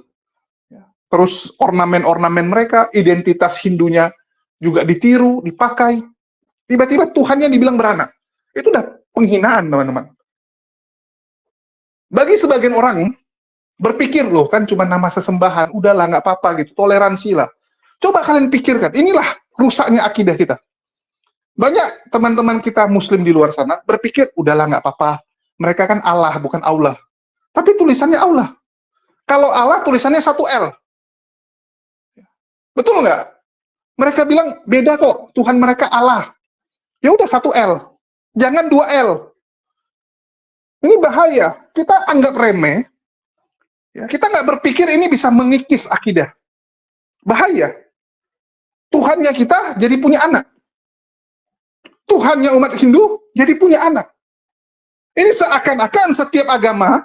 terus ornamen-ornamen mereka, identitas Hindunya juga ditiru, dipakai. Tiba-tiba Tuhannya dibilang beranak. Itu udah penghinaan, teman-teman. Bagi sebagian orang, berpikir loh, kan cuma nama sesembahan, udahlah nggak apa-apa gitu, toleransi lah. Coba kalian pikirkan, inilah rusaknya akidah kita. Banyak teman-teman kita muslim di luar sana berpikir, udahlah nggak apa-apa, mereka kan Allah, bukan Allah. Tapi tulisannya Allah. Kalau Allah, tulisannya satu L. Betul nggak? Mereka bilang, beda kok, Tuhan mereka Allah. Ya udah satu L. Jangan dua L. Ini bahaya. Kita anggap remeh. Ya, kita nggak berpikir ini bisa mengikis akidah. Bahaya. Tuhannya kita jadi punya anak. Tuhannya umat Hindu jadi punya anak. Ini seakan-akan setiap agama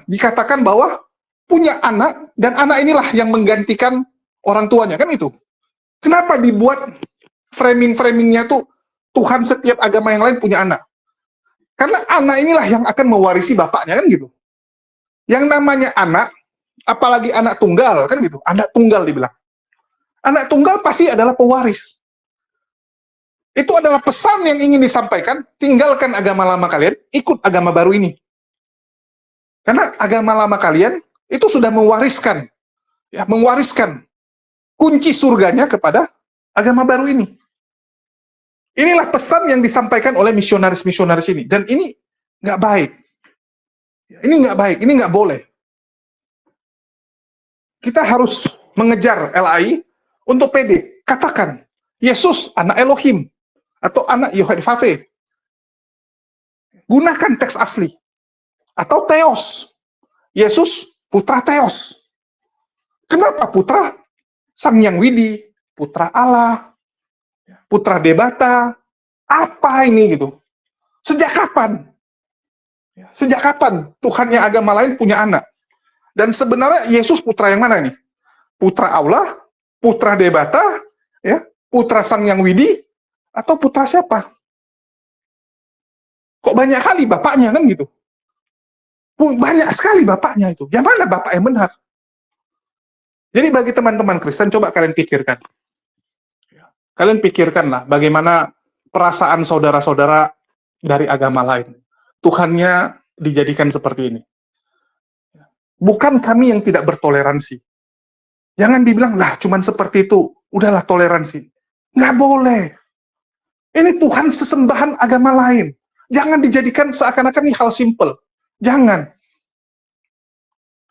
dikatakan bahwa punya anak, dan anak inilah yang menggantikan orang tuanya, kan itu. Kenapa dibuat framing-framingnya tuh Tuhan setiap agama yang lain punya anak? Karena anak inilah yang akan mewarisi bapaknya, kan gitu. Yang namanya anak, apalagi anak tunggal, kan gitu. Anak tunggal dibilang. Anak tunggal pasti adalah pewaris. Itu adalah pesan yang ingin disampaikan, tinggalkan agama lama kalian, ikut agama baru ini. Karena agama lama kalian itu sudah mewariskan, ya, mewariskan kunci surganya kepada agama baru ini. Inilah pesan yang disampaikan oleh misionaris-misionaris ini. Dan ini nggak baik. Ini nggak baik, ini nggak boleh. Kita harus mengejar LAI untuk pede. Katakan, Yesus anak Elohim, atau anak Yahweh. Gunakan teks asli. Atau Theos. Yesus putra Theos. Kenapa putra? Sang Yang Widi, putra Allah, putra Debata. Apa ini gitu? Sejak kapan? Sejak kapan Tuhannya agama lain punya anak? Dan sebenarnya Yesus putra yang mana nih? Putra Allah, putra Debata, ya, putra Sang Yang Widi, atau putra siapa? Kok banyak kali bapaknya, kan gitu? Banyak sekali bapaknya itu. Yang mana bapak yang benar? Jadi bagi teman-teman Kristen, coba kalian pikirkan. Kalian pikirkanlah bagaimana perasaan saudara-saudara dari agama lain. Tuhannya dijadikan seperti ini. Bukan kami yang tidak bertoleransi. Jangan dibilang, lah cuman seperti itu, udahlah toleransi. Nggak boleh. Ini Tuhan sesembahan agama lain. Jangan dijadikan seakan-akan ini hal simple. Jangan.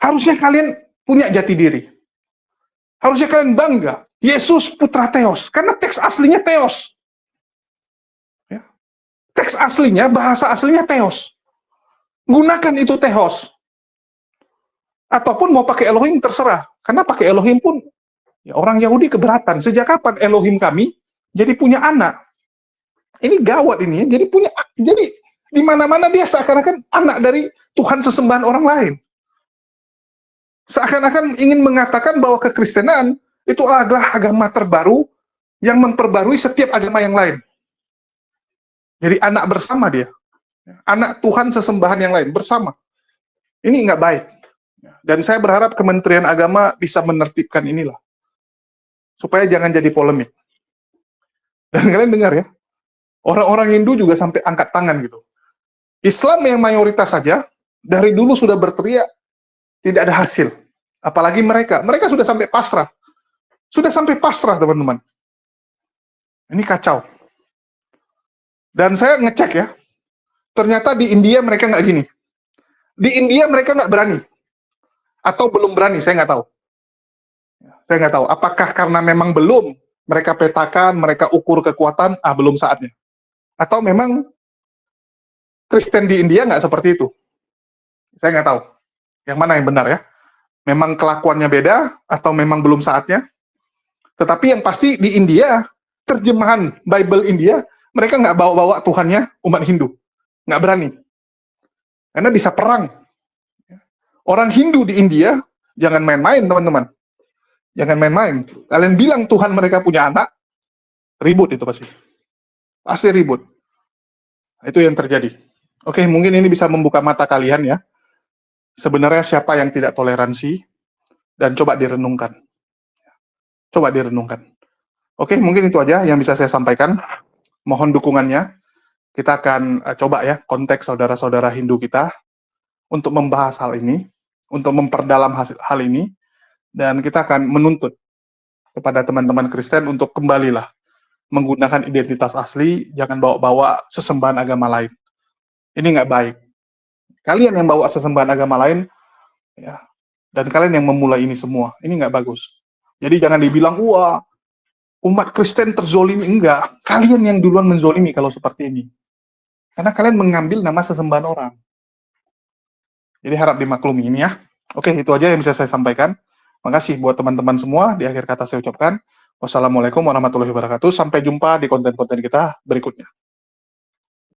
Harusnya kalian punya jati diri. Harusnya kalian bangga. Yesus putra Theos. Karena teks aslinya Theos. Ya. Teks aslinya, bahasa aslinya Theos. Gunakan itu Theos. Ataupun mau pakai Elohim, terserah. Karena pakai Elohim pun, ya, orang Yahudi keberatan. Sejak kapan Elohim kami jadi punya anak? Ini gawat ini ya. Jadi di mana-mana dia seakan-akan anak dari Tuhan sesembahan orang lain. Seakan-akan ingin mengatakan bahwa kekristenan itu adalah agama terbaru yang memperbarui setiap agama yang lain. Jadi anak bersama dia. Anak Tuhan sesembahan yang lain bersama. Ini nggak baik. Dan saya berharap Kementerian Agama bisa menertibkan inilah. Supaya jangan jadi polemik. Dan kalian dengar ya, orang-orang Hindu juga sampai angkat tangan gitu. Islam yang mayoritas saja, dari dulu sudah berteriak, tidak ada hasil. Apalagi mereka sudah sampai pasrah. Sudah sampai pasrah, teman-teman. Ini kacau. Dan saya ngecek ya, ternyata di India mereka nggak gini. Di India mereka nggak berani. Atau belum berani, saya nggak tahu. Saya nggak tahu. Apakah karena memang belum mereka petakan, mereka ukur kekuatan, belum saatnya. Atau memang Kristen di India nggak seperti itu. Saya nggak tahu. Yang mana yang benar ya. Memang kelakuannya beda, atau memang belum saatnya. Tetapi yang pasti di India, terjemahan Bible India, mereka nggak bawa-bawa Tuhannya umat Hindu. Nggak berani. Karena bisa perang. Orang Hindu di India, jangan main-main, teman-teman. Jangan main-main. Kalian bilang Tuhan mereka punya anak, ribut itu pasti. Pasti ribut. Itu yang terjadi. Oke, mungkin ini bisa membuka mata kalian ya. Sebenarnya siapa yang tidak toleransi, dan coba direnungkan. Coba direnungkan. Oke, mungkin itu aja yang bisa saya sampaikan. Mohon dukungannya. Kita akan coba ya konteks saudara-saudara Hindu kita untuk membahas hal ini, untuk memperdalam hal ini, dan kita akan menuntut kepada teman-teman Kristen untuk kembalilah menggunakan identitas asli, jangan bawa-bawa sesembahan agama lain. Ini nggak baik. Kalian yang bawa sesembahan agama lain, ya, dan kalian yang memulai ini semua, ini nggak bagus. Jadi jangan dibilang, wah, umat Kristen terzolimi. Enggak, kalian yang duluan menzolimi kalau seperti ini. Karena kalian mengambil nama sesembahan orang. Jadi harap dimaklumi ini ya. Oke, itu aja yang bisa saya sampaikan. Makasih buat teman-teman semua. Di akhir kata saya ucapkan, wassalamualaikum warahmatullahi wabarakatuh. Sampai jumpa di konten-konten kita berikutnya.